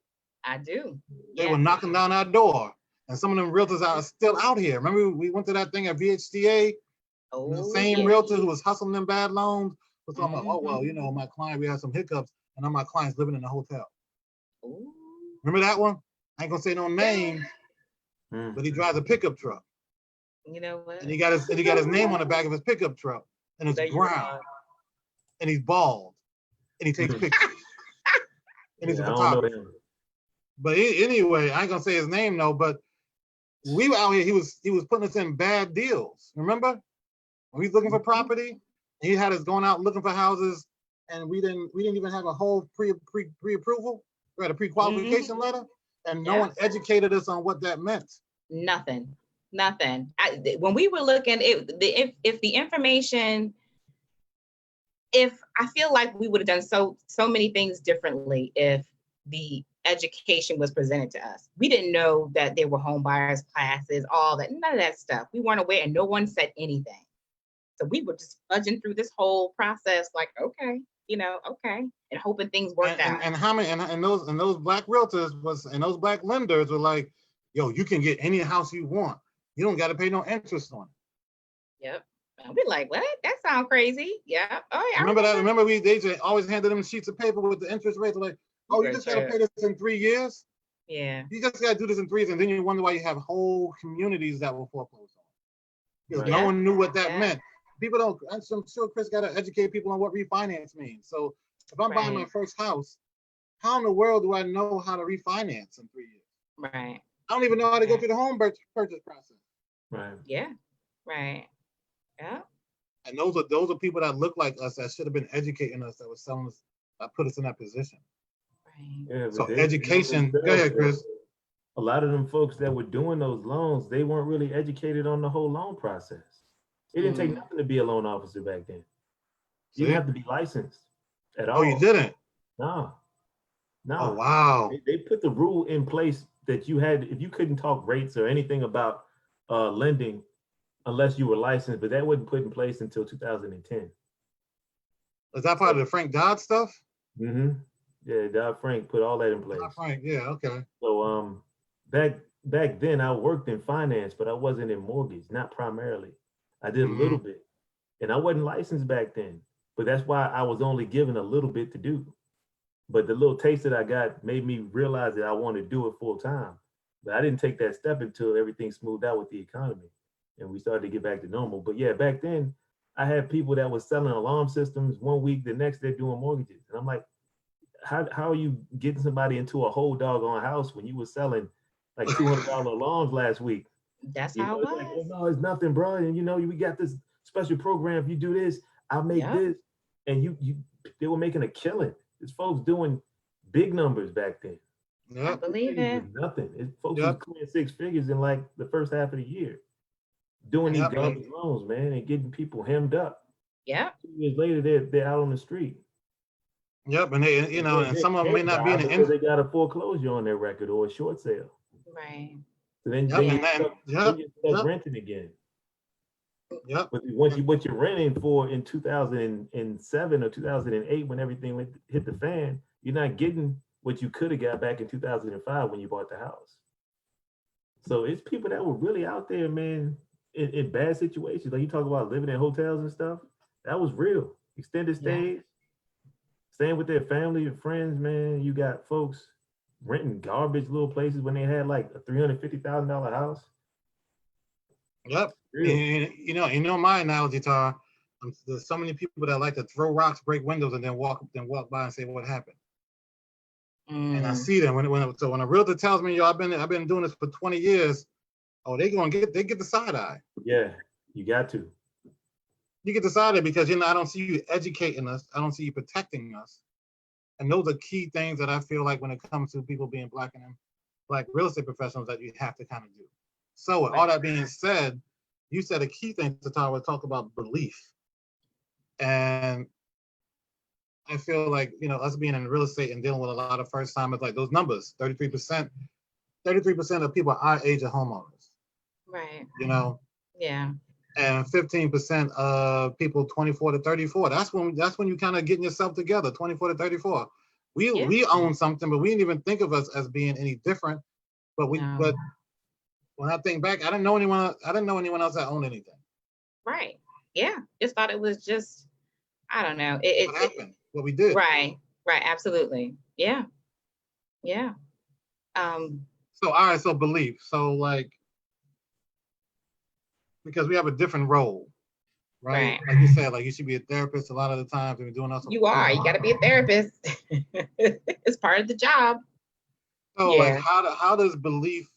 I do. They were knocking down our door, and some of them realtors are still out here. Remember, we went to that thing at VHTA. The same realtor who was hustling them bad loans was talking about, oh, well, my client, we had some hiccups, and now my client's living in a hotel. Ooh. Remember that one? I ain't gonna say no name, but he drives a pickup truck. You know what? And he got his name on the back of his pickup truck, and it's brown, and he's bald, and he takes pictures, and he's a photographer. But anyway, I ain't gonna say his name though. But we were out here. He was putting us in bad deals. Remember when we was looking for property? He had us going out looking for houses, and we didn't even have a whole pre-approval. We had a pre-qualification letter, and no one educated us on what that meant. Nothing. When we were looking, if the information, if I feel like we would have done so many things differently if the education was presented to us. We didn't know that there were home buyers classes, all that, none of that stuff. We weren't aware, and no one said anything. So we were just fudging through this whole process, like, okay, and hoping things worked out. And how many? And those Black realtors and those Black lenders were like, yo, you can get any house you want. You don't got to pay no interest on it. Yep. I'll be like, what? That sounds crazy. Yeah. Oh, yeah, I Remember that? remember. Remember they just always handed them sheets of paper with the interest rates. Like, You oh, you were just got to true. pay this in 3 years. Yeah. You just got to do this in 3 years, and then you wonder why you have whole communities that will foreclose on because no Right. Yeah. one knew what that Yeah. meant. People don't. I'm sure Chris got to educate people on what refinance means. So if I'm buying my Right. first house, how in the world do I know how to refinance in 3 years? Right. I don't even know how to go Yeah. through the home purchase process. Right. Yeah. Right. Yeah. And those are people that look like us that should have been educating us that was selling us that put us in that position. Right. Yeah, but So they failed education. Go themselves. ahead, Chris. A lot of them folks that were doing those loans, they weren't really educated on the whole loan process. It didn't take Mm. nothing to be a loan officer back then. You didn't See? have to be licensed at Oh, you all. didn't. No, Oh, no. wow. They put the rule in place that you had, if you couldn't talk rates or anything about lending unless you were licensed, but that wasn't put in place until 2010. Is that part So, of the Frank Dodd stuff? mm-hmm. Yeah, Dodd-Frank put all that in Not place. Frank. Yeah. Okay. So back then I worked in finance, but I wasn't in mortgage, not primarily. I did a Mm-hmm. little bit. And I wasn't licensed back then. But that's why I was only given a little bit to do. But the little taste that I got made me realize that I wanted to do it full time. But I didn't take that step until everything smoothed out with the economy and we started to get back to normal. But yeah, back then I had people that was selling alarm systems one week, the next they're doing mortgages. And I'm like, how are you getting somebody into a whole doggone house when you were selling like $200 alarms last week? That's You how know, it it's like, oh was. no, it's nothing, bro. And you know, we got this special program. If you do this, I'll make Yep. this. And they were making a killing. There's folks doing big numbers back then. I Yep. Six believe figures was it. nothing. Folks was Yep. clearing six figures in like the first half of the year, doing these Yep. garbage loans, man, and getting people hemmed up. Yep. 2 years later, they're out on the street. Yep. And they, And and some of them may can't not be buy in the because they got a foreclosure on their record or a short sale. Right. So then, Yep. And then then yep. you're stuck Yep. renting again. Yep. But what you're renting for in 2007 or 2008 when everything hit the fan, you're not getting what you could have got back in 2005 when you bought the house. So it's people that were really out there, man, in bad situations. Like you talk about living in hotels and stuff. That was real. Extended Yeah. stays, staying with their family and friends, man. You got folks renting garbage little places when they had like a $350,000 house. Yep. Real. You know my analogy, Tar. There's so many people that like to throw rocks, break windows, and then walk by and say what happened. And I Mm. see them when a realtor tells me, yo, I've been doing this for 20 years. Oh, they get the side eye. Yeah, you got to. You get the side eye because I don't see you educating us. I don't see you protecting us. And those are key things that I feel like when it comes to people being black real estate professionals that you have to kind of do. So with all that being said, you said a key thing to talk about belief. And I feel like, us being in real estate and dealing with a lot of first timers, like those numbers, 33% of people our age are homeowners, Right. Yeah. Yeah. And 15% of people 24 to 34. That's when you kind of getting yourself together, 24 to 34. Yeah. We own something, but we didn't even think of us as being any different. But No. when I think back, I didn't know anyone else that owned anything. Right. Yeah. Just thought it was just, I don't know. What happened? What we did. Right. Right. Absolutely. Yeah. Yeah. So all right, so belief. So like because we have a different role, right? Right. Like you said, like you should be a therapist a lot of the times and we're doing also. You are. You got to be a therapist. It's part of the job. So like Yeah. how does belief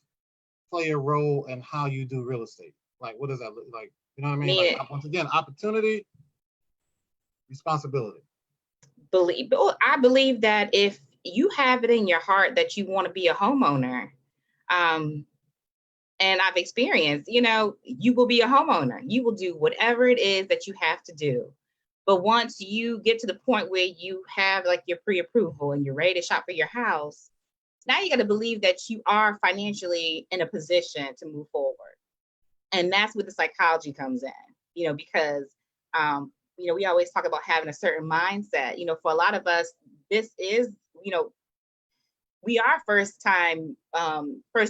play a role in how you do real estate? Like what does that look like? You know what I mean? Mean Like once again, opportunity, responsibility. I believe that if you have it in your heart that you want to be a homeowner, um, and I've experienced, you will be a homeowner. You will do whatever it is that you have to do. But once you get to the point where you have like your pre-approval and you're ready to shop for your house, now you got to believe that you are financially in a position to move forward. And that's where the psychology comes in, because, we always talk about having a certain mindset. For a lot of us, this is, we are first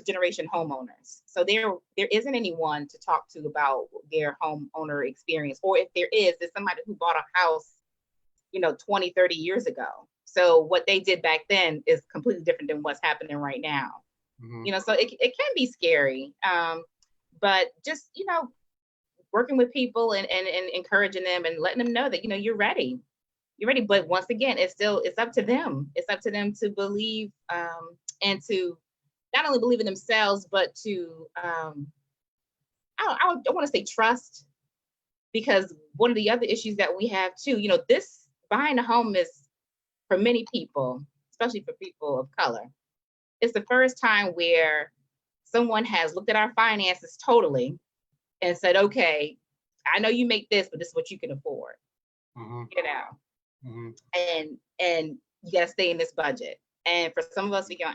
generation homeowners. So there isn't anyone to talk to about their homeowner experience. Or if there is, there's somebody who bought a house, 20, 30 years ago. So what they did back then is completely different than what's happening right now. So it can be scary. But just, working with people and encouraging them and letting them know that, you're ready. You're ready. But once again, it's up to them. It's up to them to believe, and to not only believe in themselves, but to, I don't want to say trust, because one of the other issues that we have too, this buying a home is, for many people, especially for people of color, it's the first time where someone has looked at our finances totally and said, okay, I know you make this, but this is what you can afford. And you got to stay in this budget. And for some of us, we go,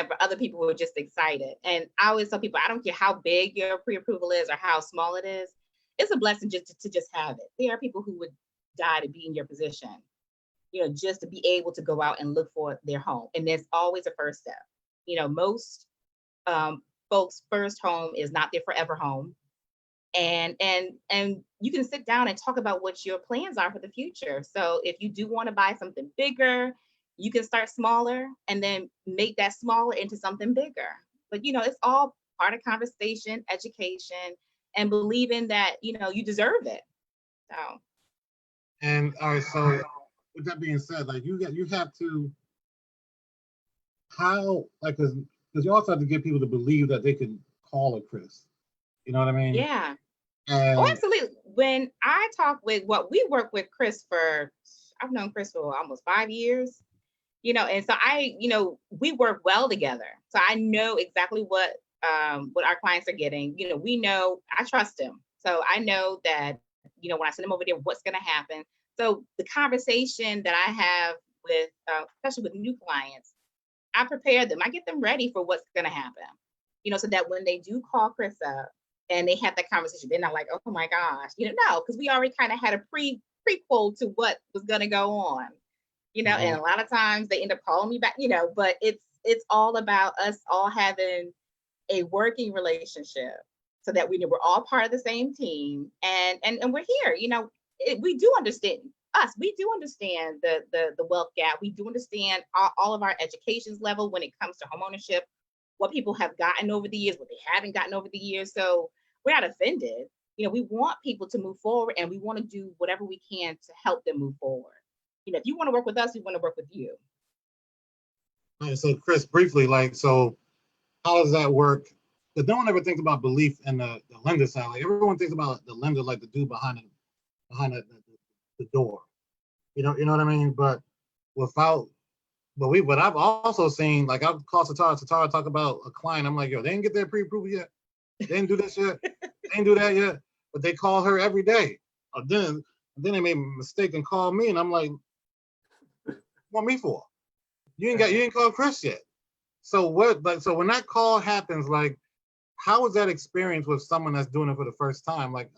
but other people were just excited. And I always tell people, I don't care how big your pre-approval is or how small it is. It's a blessing just to just have it. There are people who would die to be in your position, just to be able to go out and look for their home. And there's always a first step. Most folks' first home is not their forever home. And you can sit down and talk about what your plans are for the future. So if you do want to buy something bigger, you can start smaller and then make that smaller into something bigger. But it's all part of conversation, education, and believing that you deserve it. So. And all right, so with that being said, like you have to, how, like, because you also have to get people to believe that they can call a Chris. You know what I mean? Yeah. And, oh, absolutely. When I talk with we work with Chris I've known Chris for almost 5 years, and so we work well together. So I know exactly what our clients are getting. We know, I trust him. So I know that, when I send him over there, what's going to happen. So the conversation that I have with, especially with new clients, I prepare them. I get them ready for what's going to happen, so that when they do call Chris up and they have that conversation, they're not like, oh my gosh, no, because we already kind of had a prequel to what was going to go on, and a lot of times they end up calling me back, but it's all about us all having a working relationship so that we're all part of the same team, and we're here. We do understand we do understand the wealth gap. We do understand all of our education's level when it comes to homeownership, what people have gotten over the years, what they haven't gotten over the years. So we're not offended. We want people to move forward, and we want to do whatever we can to help them move forward. If you want to work with us, we want to work with you. all right, so Chris, briefly, like, so how does that work? Because no one ever thinks about belief in the lender side. Like, everyone thinks about the lender, like the dude behind the door. You know what I mean? But I've also seen, like, I've called Satara talk about a client. I'm like, yo, they didn't get their pre-approval yet. They didn't do this yet. They didn't do that yet. But they call her every day. Then they made a mistake and called me, and I'm like, what want me for? You ain't called Chris yet. So what? Like, so when that call happens, like, how was that experience with someone that's doing it for the first time? Like,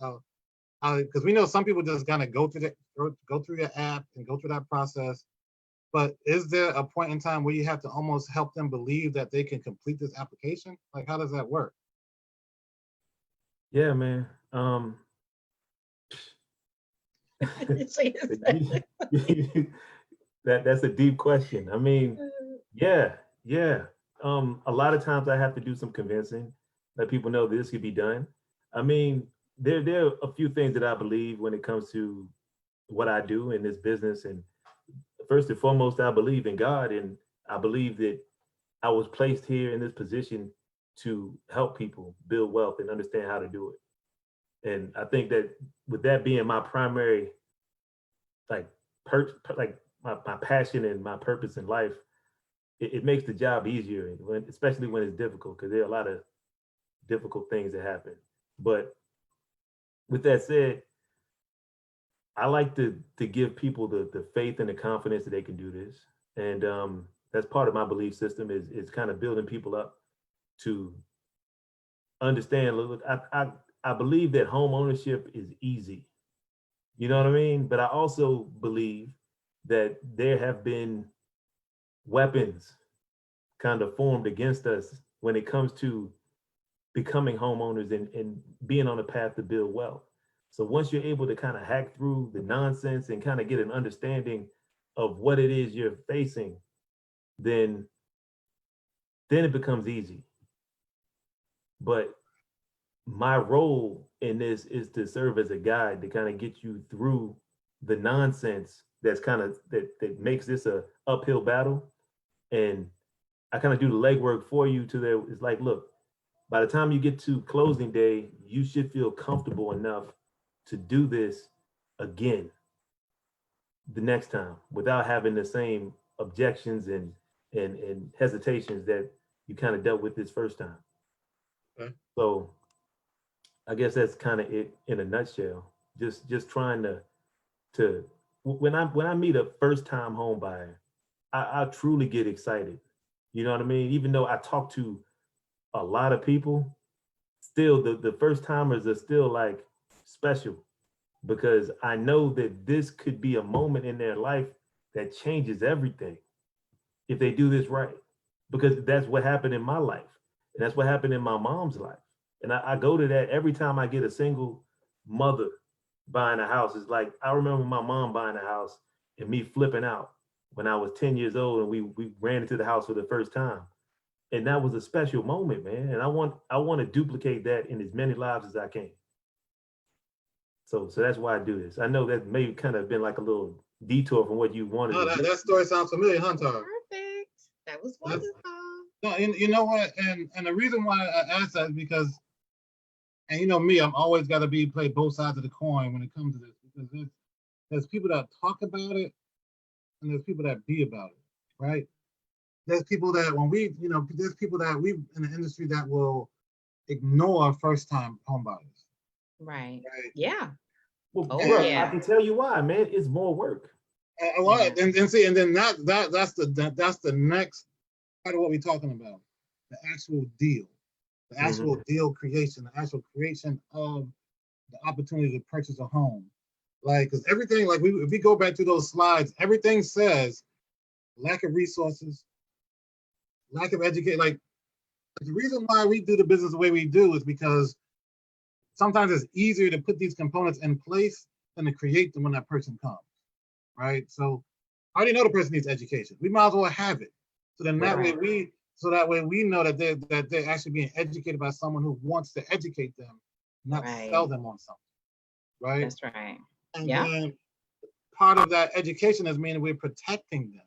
because we know some people just kind of go through the app and go through that process. But is there a point in time where you have to almost help them believe that they can complete this application? Like, how does that work? Yeah, man. That's a deep question. I mean, yeah. A lot of times I have to do some convincing, let people know this could be done. I mean, there are a few things that I believe when it comes to what I do in this business. And first and foremost, I believe in God, and I believe that I was placed here in this position to help people build wealth and understand how to do it. And I think that with that being my primary, like, my passion and my purpose in life, it makes the job easier, especially when it's difficult, because there are a lot of difficult things that happen. But with that said, I like to give people the faith and the confidence that they can do this. And that's part of my belief system, is kind of building people up to understand. Look, I believe that home ownership is easy. You know what I mean? But I also believe that there have been weapons kind of formed against us when it comes to becoming homeowners and being on a path to build wealth. So once you're able to kind of hack through the nonsense and kind of get an understanding of what it is you're facing, then it becomes easy. But my role in this is to serve as a guide to kind of get you through the nonsense that's kind of that makes this a uphill battle. And I kind of do the legwork for you to there. It's like, look, by the time you get to closing day, you should feel comfortable enough to do this again the next time without having the same objections and hesitations that you kind of dealt with this first time. Okay. So I guess that's kind of it in a nutshell. Just trying to when I meet a first time home buyer, I truly get excited. You know what I mean? Even though I talk to a lot of people, still the first timers are still like special because I know that this could be a moment in their life that changes everything if they do this right. Because that's what happened in my life. And that's what happened in my mom's life. And I go to that every time I get a single mother buying a house. It's like I remember my mom buying a house and me flipping out when I was 10 years old and we ran into the house for the first time. And that was a special moment, man. And I want to duplicate that in as many lives as I can. So that's why I do this. I know that may kind of been like a little detour from what you wanted No, to do. that story sounds familiar, Hunter. Perfect. That was wonderful. No, you know what? And the reason why I asked that is because, and you know me, I'm always got to play both sides of the coin when it comes to this because there's people that talk about it and there's people that be about it, right? There's people that there's people that we in the industry that will ignore first time home buyers. Right. Right. Yeah. Well, Oh, bro, yeah. I can tell you why, man. It's more work. And see, and then that's the next part of what we're talking about, the actual deal, the actual deal creation, the actual creation of the opportunity to purchase a home. Like, because everything, like if we go back to those slides, everything says lack of resources, lack of education. Like the reason why we do the business the way we do is because sometimes it's easier to put these components in place than to create them when that person comes, right? So I already know the person needs education. We might as well have it. So then that way we know that they're actually being educated by someone who wants to educate them, not sell them on something, right? That's right. And then part of that education is meaning we're protecting them.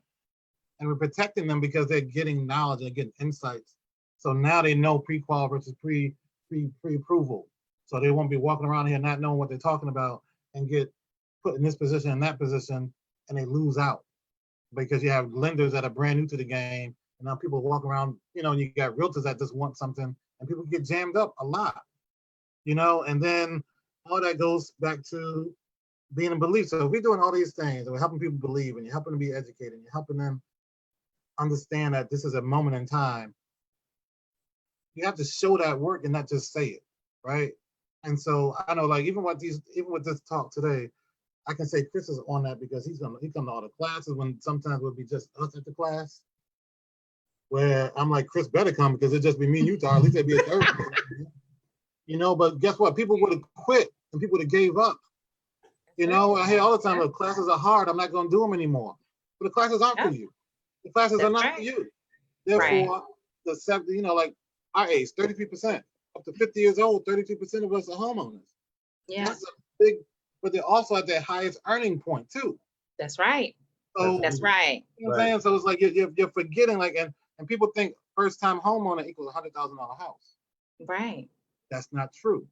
And we're protecting them because they're getting knowledge, they're getting insights. So now they know pre-qual versus pre-approval. So they won't be walking around here not knowing what they're talking about and get put in this position and that position and they lose out. Because you have lenders that are brand new to the game, and now people walk around, and you got realtors that just want something, and people get jammed up a lot, and then all that goes back to being in belief. So if we're doing all these things, and we're helping people believe, and you're helping them be educated, and you're helping them understand that this is a moment in time, you have to show that work and not just say it, right? And so I know, like even with this talk today, I can say Chris is on that because he come to all the classes when sometimes it would be just us at the class. Where I'm like, Chris better come because it'd just be me and you, Tyler. At least it'd be a third. But guess what? People would have quit and people would have gave up. I hear all the time, classes are hard. I'm not going to do them anymore. But the classes aren't for you. The classes are not for you. Therefore, like our age, 33%, up to 50 years old, 32% of us are homeowners. Yeah. That's a big. But they're also at their highest earning point too. That's right. So that's right. You know what I'm saying? So it's like you're forgetting, like, and people think first time homeowner equals $100,000 house. Right. That's not true.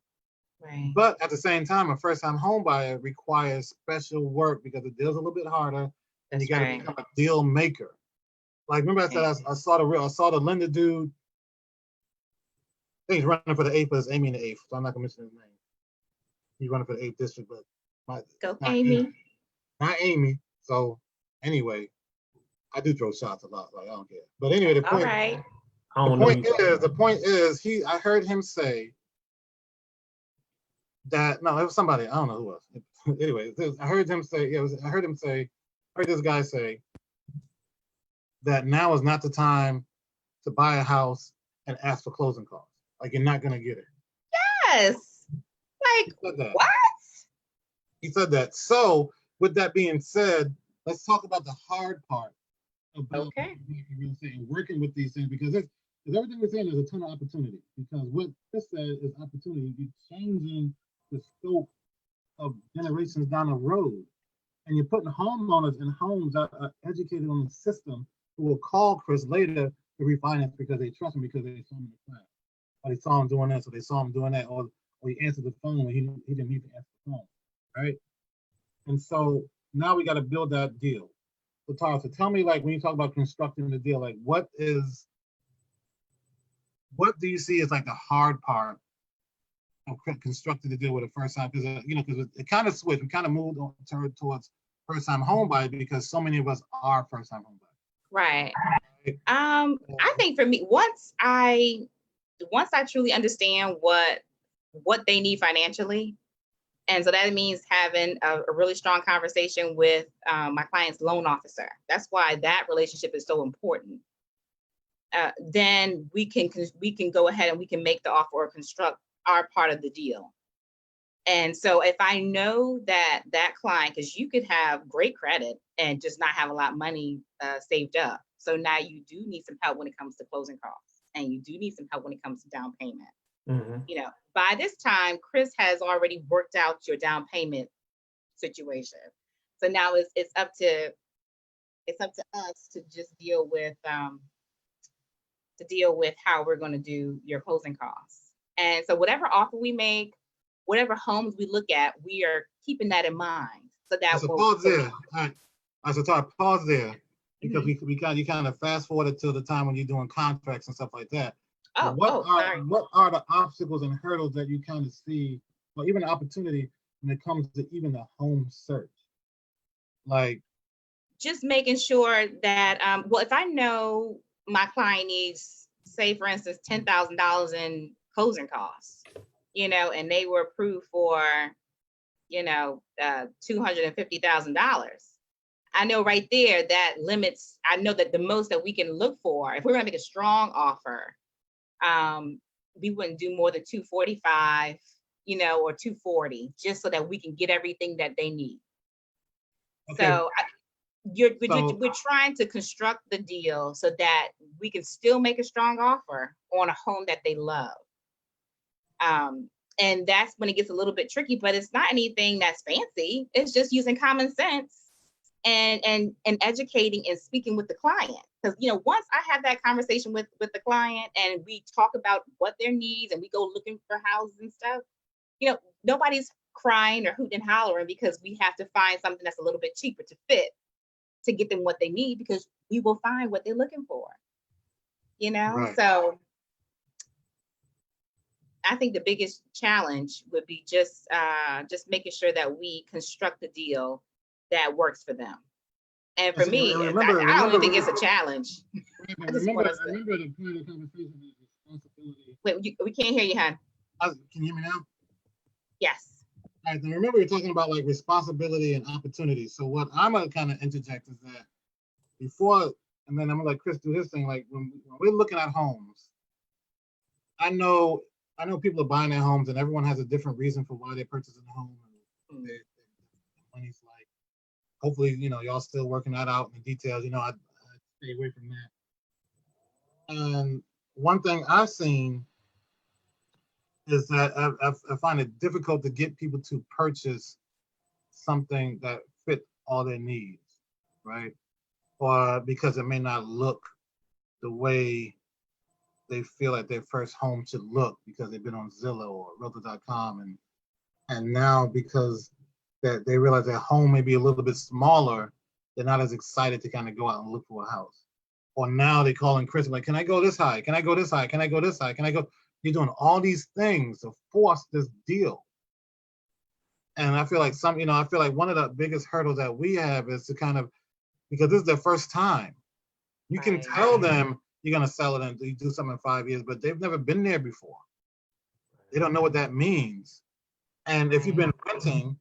Right. But at the same time, a first time home buyer requires special work because the deal's a little bit harder, and you got to become a deal maker. Like remember I said I saw the lender dude. I think he's running for the 8th, but it's Amy in the 8th, so I'm not gonna mention his name. He's running for the 8th district, but go Amy. Not Amy. So anyway, I do throw shots a lot. Like I don't care. But anyway, the point. The point is, I heard him say that. No, it was somebody. I don't know who it was. Anyway, I heard him say. I heard this guy say that now is not the time to buy a house and ask for closing costs. Like, you're not gonna get it. Yes. He Like, said that. what? He said that. So with that being said, let's talk about the hard part about Okay. real estate and working with these things, because everything we're saying, there's a ton of opportunity. Because what Chris said is opportunity. You're changing the scope of generations down the road. And you're putting homeowners in homes that are educated on the system who will call Chris later to refinance because they trust him, because they saw him in the class. Or they saw him doing that, so they saw him doing that, or he answered the phone when he didn't need to answer the phone, right? And so now we got to build that deal. So Tara, so tell me, like, when you talk about constructing the deal, like, what do you see as like the hard part of constructing the deal with a first time? Because because it kind of switched. We kind of moved on towards first time home buyers because so many of us are first time home buyers. Right. Right? I think for me, once I truly understand what they need financially, and so that means having a really strong conversation with my client's loan officer. That's why that relationship is so important. Then we can go ahead and we can make the offer or construct our part of the deal. And so if I know that client, because you could have great credit and just not have a lot of money saved up. So now you do need some help when it comes to closing costs, and you do need some help when it comes to down payment. Mm-hmm. By this time, Chris has already worked out your down payment situation. So now it's up to us to just deal with how we're going to do your closing costs. And so whatever offer we make, whatever homes we look at, we are keeping that in mind. So that pause there. All right. So Tara, pause there, because you kind of fast forwarded to the time when you're doing contracts and stuff like that. What are the obstacles and hurdles that you kind of see, or even the opportunity when it comes to even the home search? Like, just making sure that if I know my client needs, say for instance, $10,000 in closing costs, and they were approved for $250,000. I know right there that limits. I know that the most that we can look for, if we're going to make a strong offer, we wouldn't do more than 245, or 240, just so that we can get everything that they need. Okay. So we're trying to construct the deal so that we can still make a strong offer on a home that they love. And that's when it gets a little bit tricky, but it's not anything that's fancy. It's just using common sense and educating and speaking with the client. Because, once I have that conversation with the client and we talk about what their needs and we go looking for houses and stuff, nobody's crying or hooting and hollering because we have to find something that's a little bit cheaper to fit to get them what they need, because we will find what they're looking for, Right. So I think the biggest challenge would be just making sure that we construct a deal that works for them. And for me, I don't even think it's a challenge. Remember the point of the conversation is responsibility. Wait, we can't hear you, hon. Can you hear me now? Yes. All right, then remember you're talking about like responsibility and opportunity. So what I'm gonna kind of interject is that before, and then I'm gonna let Chris do his thing. Like when we're looking at homes, I know people are buying their homes, and everyone has a different reason for why they're purchasing a home. And their money's like, hopefully, y'all still working that out in the details. I stay away from that. And one thing I've seen is that I find it difficult to get people to purchase something that fit all their needs, right? Or because it may not look the way they feel like their first home should look because they've been on Zillow or Realtor.com, and now because that they realize their home may be a little bit smaller, they're not as excited to kind of go out and look for a house. Or now they call in Chris like, can I go this high? Can I go this high? Can I go this high? Can I go? You're doing all these things to force this deal. And I feel like one of the biggest hurdles that we have is to kind of, because this is their first time. You can tell them you're going to sell it and you do something in 5 years, but they've never been there before. They don't know what that means. And if you've been renting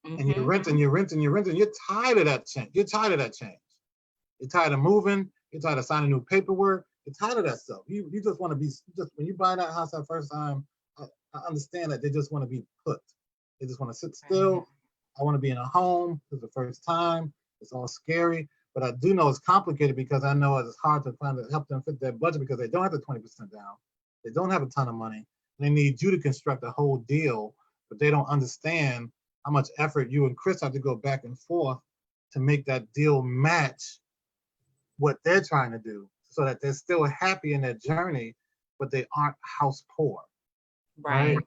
and you're renting, you're tired of that change. You're tired of moving. You're tired of signing new paperwork. You're tired of that stuff. You just want to be just when you buy that house that first time. I understand that they just want to be put. They just want to sit still. I want to be in a home. It's the first time. It's all scary, but I do know it's complicated because I know it's hard to find to help them fit their budget because they don't have the 20% down. They don't have a ton of money. They need you to construct a whole deal, but they don't understand how much effort you and Chris have to go back and forth to make that deal match what they're trying to do so that they're still happy in their journey, but they aren't house poor. Right.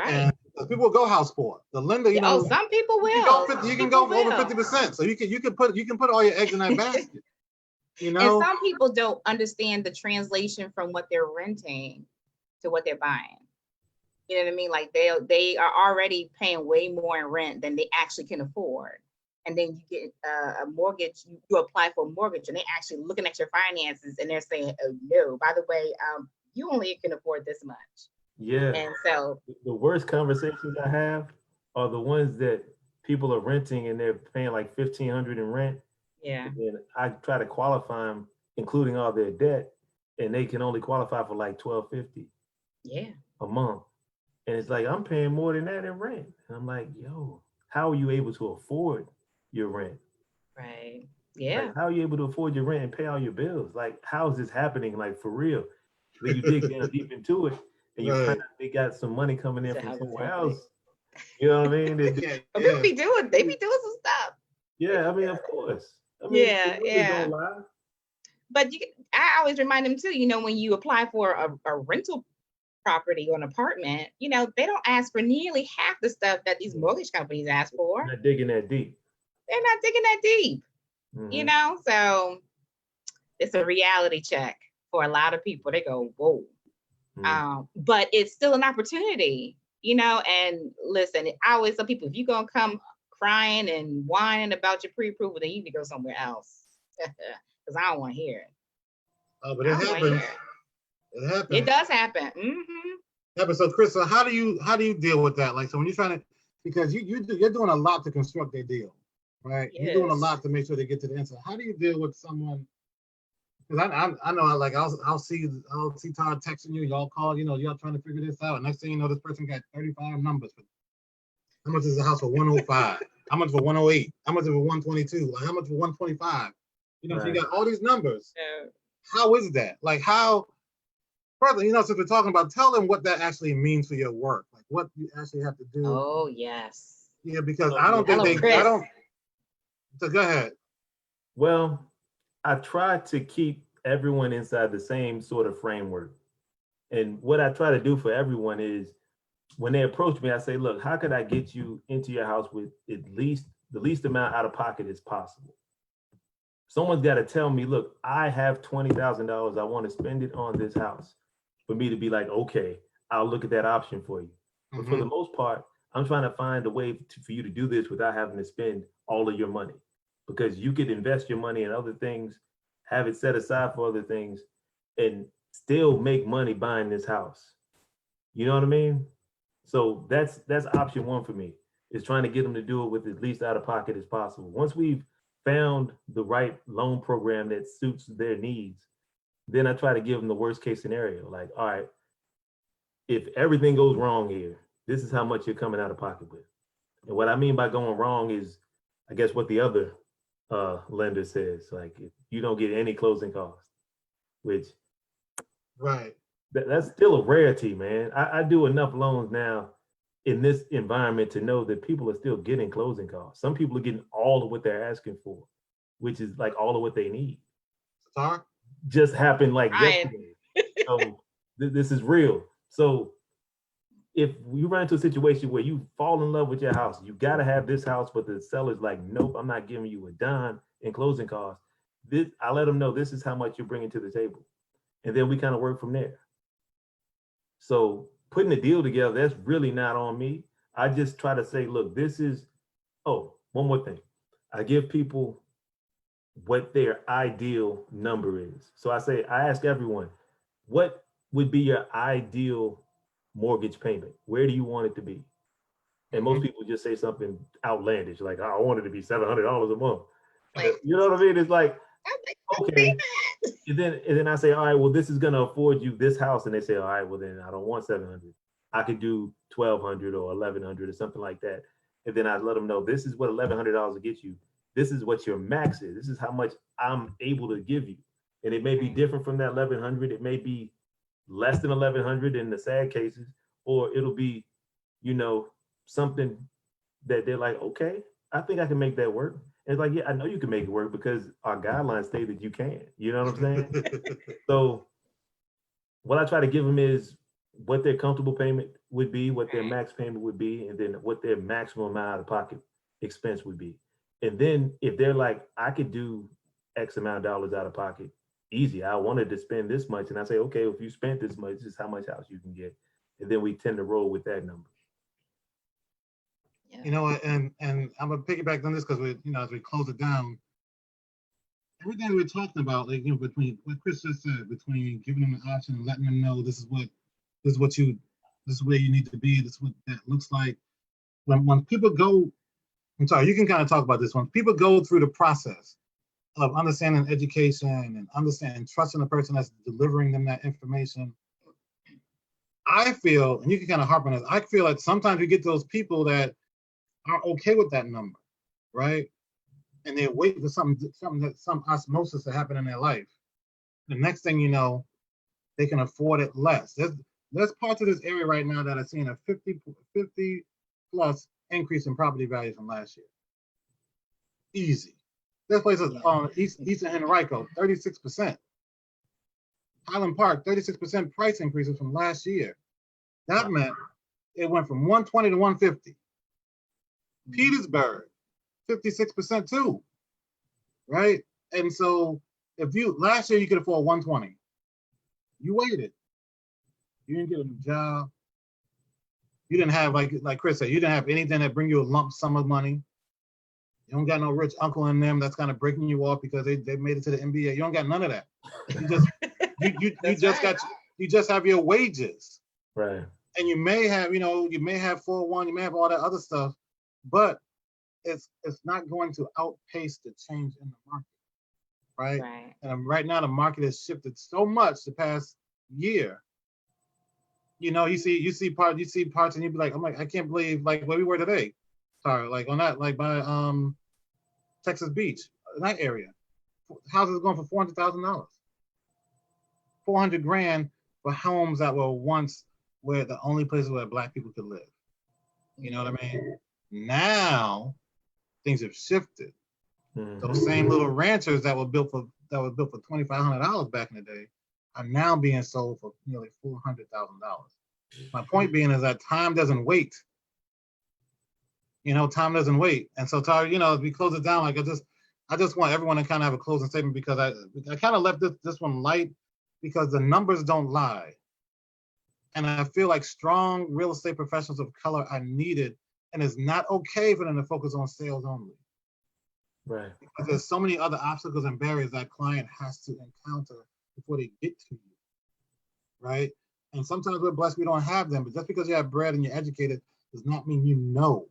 And people go house poor. The lender, you know, some people will. You can go over 50%. So you can put all your eggs in that basket. You know, and some people don't understand the translation from what they're renting to what they're buying. You know what I mean? Like they are already paying way more in rent than they actually can afford. And then you get a mortgage, you apply for a mortgage and they're actually looking at your finances and they're saying, oh no, by the way, you only can afford this much. Yeah. And so the worst conversations I have are the ones that people are renting and they're paying like $1,500 in rent. Yeah. And I try to qualify them, including all their debt, and they can only qualify for like $1,250. Yeah. A month. And it's like, I'm paying more than that in rent. And I'm like, yo, how are you able to afford your rent? Right. Yeah. Like, how are you able to afford your rent and pay all your bills? Like, how is this happening? Like, for real? Then you dig down deep into it and you find out they got some money coming in from somewhere else. You know what I mean? People be doing, they be doing some stuff. Yeah, I mean, of course. I mean, they don't lie. But I always remind them too, you know, when you apply for a rental property or an apartment, you know, they don't ask for nearly half the stuff that these mortgage companies ask for. They're not digging that deep. They're not digging that deep, you know? So it's a reality check for a lot of people. They go, whoa. But it's still an opportunity, you know? And listen, I always tell people, if you're going to come crying and whining about your pre-approval, then you need to go somewhere else. Because I don't want to hear it. Oh, but it happens. It happens. It does happen. Yeah, but so Chris, so how do you deal with that? Like, so when you're trying to, because you're doing a lot to construct their deal, right? Yes. You're doing a lot to make sure they get to the end. So how do you deal with someone? Because I know, like I'll see Todd texting you, y'all call, you know, y'all trying to figure this out. And next thing you know, this person got 35 numbers. For how much is the house for 105? How much for 108? How much for 122? Like, how much for 125? You know, right. So you got all these numbers. Yeah. How is that? Like, how? Further, you know, since we're talking about, tell them what that actually means for your work, like what you actually have to do. Oh yes. Yeah, because I don't think I don't. So go ahead. Well, I try to keep everyone inside the same sort of framework, and what I try to do for everyone is, when they approach me, I say, look, how could I get you into your house with the least amount out of pocket as possible? Someone's got to tell me, look, I have $20,000. I want to spend it on this house. For me to be like, okay, I'll look at that option for you. But for the most part, I'm trying to find a way for you to do this without having to spend all of your money, because you could invest your money in other things, have it set aside for other things, and still make money buying this house. You know what I mean? So that's option one for me, is trying to get them to do it with as least out of pocket as possible. Once we've found the right loan program that suits their needs, then I try to give them the worst case scenario. Like, all right, if everything goes wrong here, this is how much you're coming out of pocket with. And what I mean by going wrong is, I guess, what the other lender says, like, if you don't get any closing costs, which, right, that's still a rarity, man. I do enough loans now in this environment to know that people are still getting closing costs. Some people are getting all of what they're asking for, which is like all of what they need. Sorry? Just happened like yesterday. So this is real. So if you run into a situation where you fall in love with your house, you got to have this house, but the seller's like, nope, I'm not giving you a dime in closing costs. I let them know this is how much you're bringing to the table. And then we kind of work from there. So putting a deal together, that's really not on me. I just try to say, look, this is, one more thing. I give people what their ideal number is. So I ask everyone, what would be your ideal mortgage payment? Where do you want it to be? And most people just say something outlandish, like, I want it to be $700 a month. Like, you know what I mean? It's like, okay. And then I say, all right, well, this is gonna afford you this house, and they say, all right, well then I don't want 700. I could do 1,200 or 1,100 or something like that. And then I let them know this is what $1,100 will get you. This is what your max is. This is how much I'm able to give you. And it may be different from that 1,100. It may be less than 1,100 in the sad cases, or it'll be, you know, something that they're like, okay, I think I can make that work. And it's like, yeah, I know you can make it work because our guidelines say that you can. You know what I'm saying? So what I try to give them is what their comfortable payment would be, what their max payment would be, and then what their maximum amount out of pocket expense would be. And then if they're like, I could do X amount of dollars out of pocket, easy. I wanted to spend this much. And I say, okay, if you spent this much, this is how much house you can get. And then we tend to roll with that number. You know, and I'm gonna piggyback on this because we, you know, as we close it down, everything we're talking about, like, you know, between what Chris just said, between giving them an option and letting them know this is what you, this is where you need to be, this is what that looks like. When people go, I'm sorry, you can kind of talk about this. When people go through the process of understanding education and understanding, trusting the person that's delivering them that information, I feel, and you can kind of harp on this, I feel like sometimes we get those people that are okay with that number, right? And they're waiting for some osmosis to happen in their life. The next thing you know, they can afford it less. There's parts of this area right now that are seeing a 50 plus increase in property values from last year. Easy. There's places on Eastern Henrico, 36%. Highland Park, 36% price increases from last year. That meant it went from 120 to 150. Petersburg, 56% too, right? And so if you, last year you could afford 120. You waited. You didn't get a job. You didn't have, like Chris said, you didn't have anything that bring you a lump sum of money. You don't got no rich uncle in them that's kind of breaking you off because they made it to the NBA. You don't got none of that. You just you just got, you just have your wages. Right. And you may have, you know, you may have 401, you may have all that other stuff, but it's not going to outpace the change in the market, right? And right now the market has shifted so much the past year. You know, you see parts and you'd be like, I'm like, I can't believe like where we were today. Sorry, like on that, like by Texas Beach, that area. Houses are going for $400,000. 400 grand for homes that were once where the only places where Black people could live. You know what I mean? Now things have shifted. Those same little ranchers that were built for $2,500 back in the day are now being sold for nearly $400,000. My point being is that time doesn't wait. You know, time doesn't wait. And so, Tara, you know, as we close it down, like I just want everyone to kind of have a closing statement because I kind of left this one light because the numbers don't lie. And I feel like strong real estate professionals of color are needed, and it's not okay for them to focus on sales only. Right. Because there's so many other obstacles and barriers that client has to encounter before they get to you, right? And sometimes we're blessed we don't have them, but just because you have bread and you're educated does not mean you know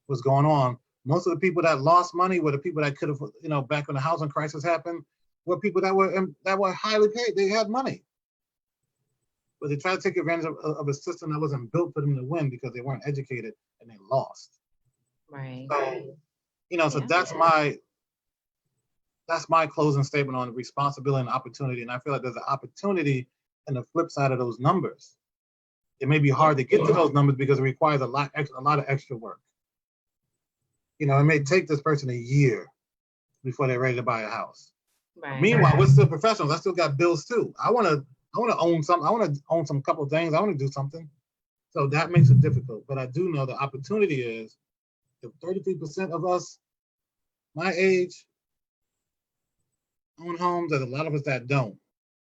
what's going on. Most of the people that lost money were the people that could have, you know, back when the housing crisis happened, were people that were highly paid. They had money, but they tried to take advantage of a system that wasn't built for them to win because they weren't educated and they lost. Right. So, you know, so that's my closing statement on responsibility and opportunity. And I feel like there's an opportunity in the flip side of those numbers. It may be hard to get to those numbers because it requires a lot of extra work. You know, it may take this person a year before they're ready to buy a house. Right. Meanwhile, we're still professionals. I still got bills too. I want to own something. I want to own some couple of things. I want to do something. So that makes it difficult. But I do know the opportunity is if 33% of us my age own homes, there's a lot of us that don't.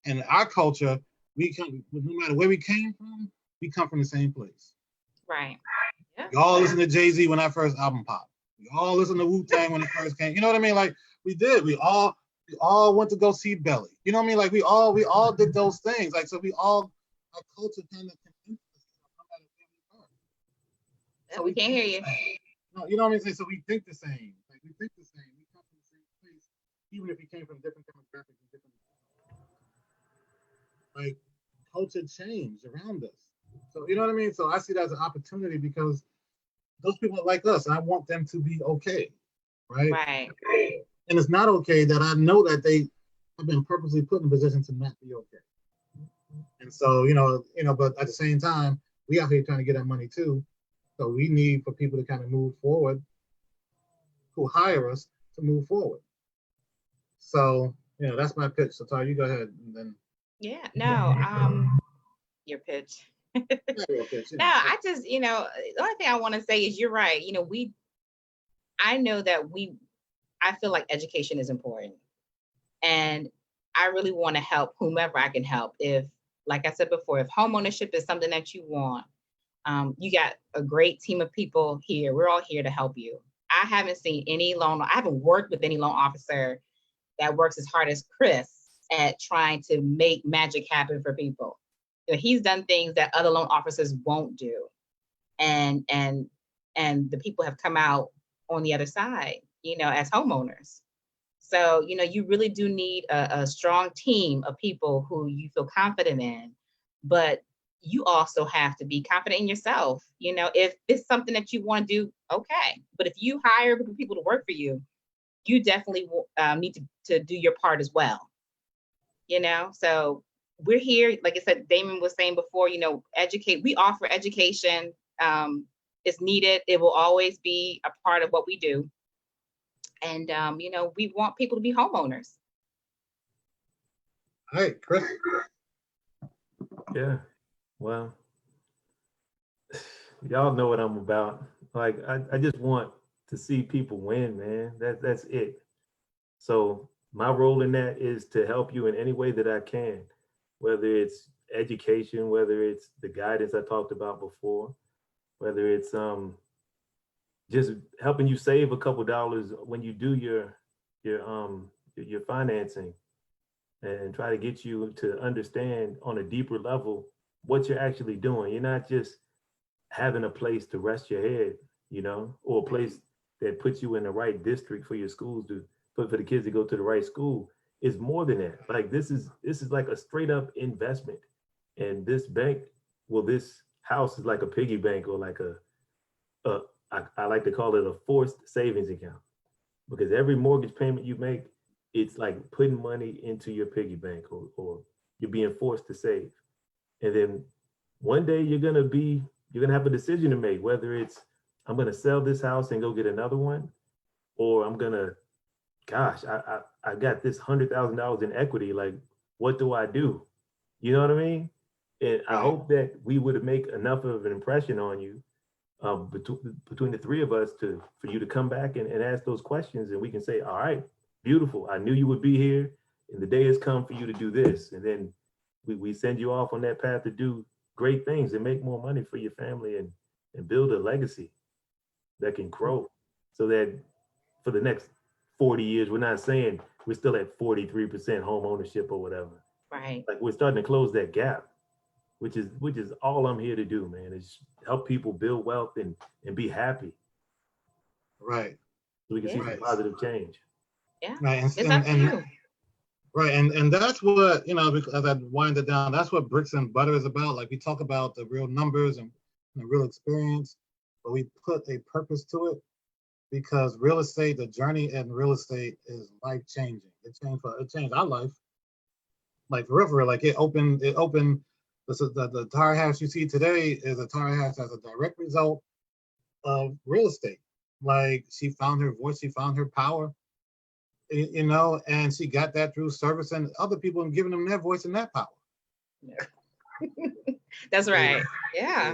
And in our culture, we come, no matter where we came from, we come from the same place. Right. Yeah. Y'all listen to Jay-Z when that first album popped. We all listened to Wu-Tang when it first came. You know what I mean? Like we did. We all went to go see Belly. You know what I mean? Like we all did those things. Like so, our culture kind of can so we can't hear you. No, you know what I mean? So we think the same. Like we think the same. We come from the same place. even if you came from different demographics and different, like, culture change around us. So you know what I mean? So I see that as an opportunity because those people are like us, and I want them to be okay, right? Right. And it's not okay that I know that they have been purposely put in a position to not be okay. And so, but at the same time, we out here trying to get our money too. So we need for people to kind of move forward, who hire us to move forward. So, that's my pitch. So Tar, you go ahead and then Yeah. No. Your pitch. not real pitch, No, I just, the only thing I want to say is you're right. I know that I feel like education is important. And I really want to help whomever I can help. If, like I said before, if home ownership is something that you want, you got a great team of people here. We're all here to help you. I haven't seen I haven't worked with any loan officer that works as hard as Chris at trying to make magic happen for people. He's done things that other loan officers won't do. And the people have come out on the other side, as homeowners. So, you really do need a strong team of people who you feel confident in, but you also have to be confident in yourself. If it's something that you want to do, okay. But if you hire people to work for you, you definitely need to do your part as well. So we're here, like I said, Damon was saying before, educate. We offer education. It's needed. It will always be a part of what we do. And, we want people to be homeowners. All right, Chris. Yeah. Well, y'all know what I'm about. Like, I just want to see people win, man. That's it. So my role in that is to help you in any way that I can, whether it's education, whether it's the guidance I talked about before, whether it's just helping you save a couple dollars when you do your financing, and try to get you to understand on a deeper level what you're actually doing. You're not just having a place to rest your head, or a place that puts you in the right district for your schools to put for the kids to go to the right school. It's more than that. Like this is like a straight up investment. And this house is like a piggy bank, or like I like to call it a forced savings account, because every mortgage payment you make, it's like putting money into your piggy bank, or you're being forced to save. And then one day you're gonna have a decision to make, whether it's I'm gonna sell this house and go get another one, or I'm gonna, gosh, I got this $100,000 in equity. Like, what do I do? You know what I mean? And I hope that we would make enough of an impression on you, between the three of us, for you to come back and ask those questions, and we can say, all right, beautiful. I knew you would be here, and the day has come for you to do this. And then we send you off on that path to do great things and make more money for your family, and build a legacy that can grow, so that for the next 40 years, we're not saying we're still at 43% home ownership or whatever. Right. Like, we're starting to close that gap, which is all I'm here to do, man, is help people build wealth and be happy. Right. So we can see some positive change. Yeah. Right. It's up to you. Right. And that's what, as I wind it down, that's what Bricks and Butter is about. Like, we talk about the real numbers and the real experience, but we put a purpose to it, because real estate, the journey in real estate is life changing. It changed our life. Like, for real, like it opened. The tire house you see today is a tire house as a direct result of real estate. Like, she found her voice, she found her power, and she got that through servicing other people and giving them their voice and that power. Yeah. That's right. Yeah.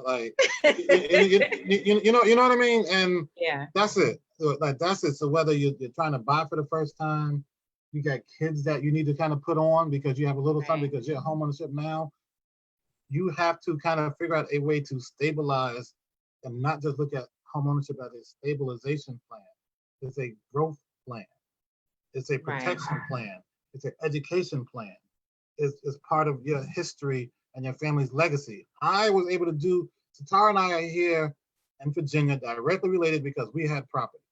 Like, you know what I mean? And yeah, that's it. That's it. So whether you're trying to buy for the first time, you got kids that you need to kind of put on because you have a little time, because you're home ownership now, you have to kind of figure out a way to stabilize and not just look at home ownership as a stabilization plan. It's a growth plan. It's a protection plan. It's an education plan. It's part of your history and your family's legacy. I was able to do, Tara and I are here in Virginia directly related because we had property.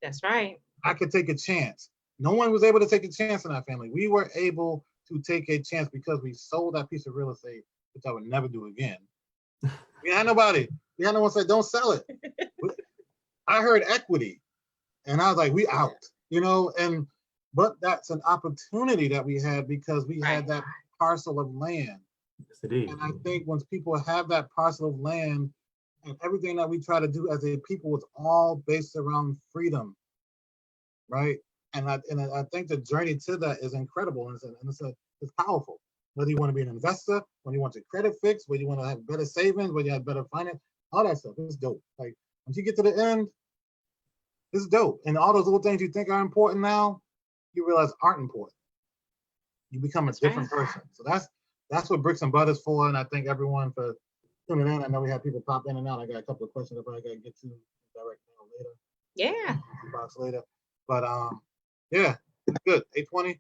That's right. I could take a chance No one was able to take a chance in our family. We were able to take a chance because we sold that piece of real estate, which I would never do again. We had nobody. We had no one say, don't sell it. I heard equity. And I was like, we out, but that's an opportunity that we had because we had that parcel of land. Yes, it is. And I think once people have that parcel of land and everything that we try to do as a people was all based around freedom, right? And I think the journey to that is incredible and it's powerful. Whether you want to be an investor, when you want your credit fixed, whether you want to have better savings, whether you have better finance, all that stuff is dope. Like once you get to the end, it's dope. And all those little things you think are important now, you realize aren't important. You become a different person. So that's what Bricks and Butters for. And I thank everyone for tuning in. I know we have people pop in and out. I got a couple of questions I probably got to get to direct mail later. Yeah. Box later. But yeah, it's good. 8:20.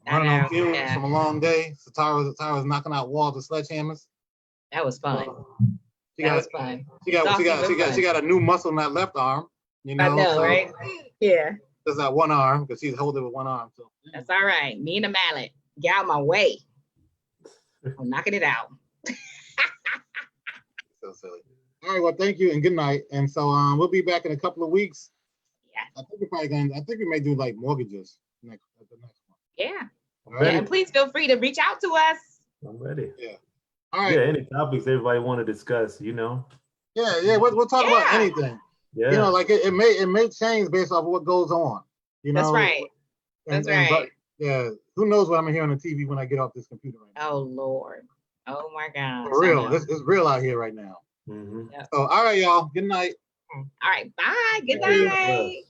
I Running on know, fumes yeah. from a long day. So Tara's knocking out walls with sledgehammers. That was fun. She That got was fun. she got a new muscle in that left arm. I know, right? Yeah. Just that one arm because she's holding with one arm. So That's all right. Me and the mallet. Get out my way. I'm knocking it out. So silly. All right, well, thank you and good night. And so we'll be back in a couple of weeks. Yeah. I think we may do like mortgages at the next one. Yeah. All right. Yeah, and please feel free to reach out to us. I'm ready. Yeah. All right. Yeah, any topics everybody want to discuss, Yeah, we'll talk about anything. Yeah. Like it may change based off of what goes on. That's right. That's right. But yeah, who knows what I'm gonna hear on the TV when I get off this computer right now. Oh Lord. Oh my God. For real. It's real out here right now. Mm-hmm. Yep. So all right, y'all. Good night. All right. Bye. Good Thank you. night.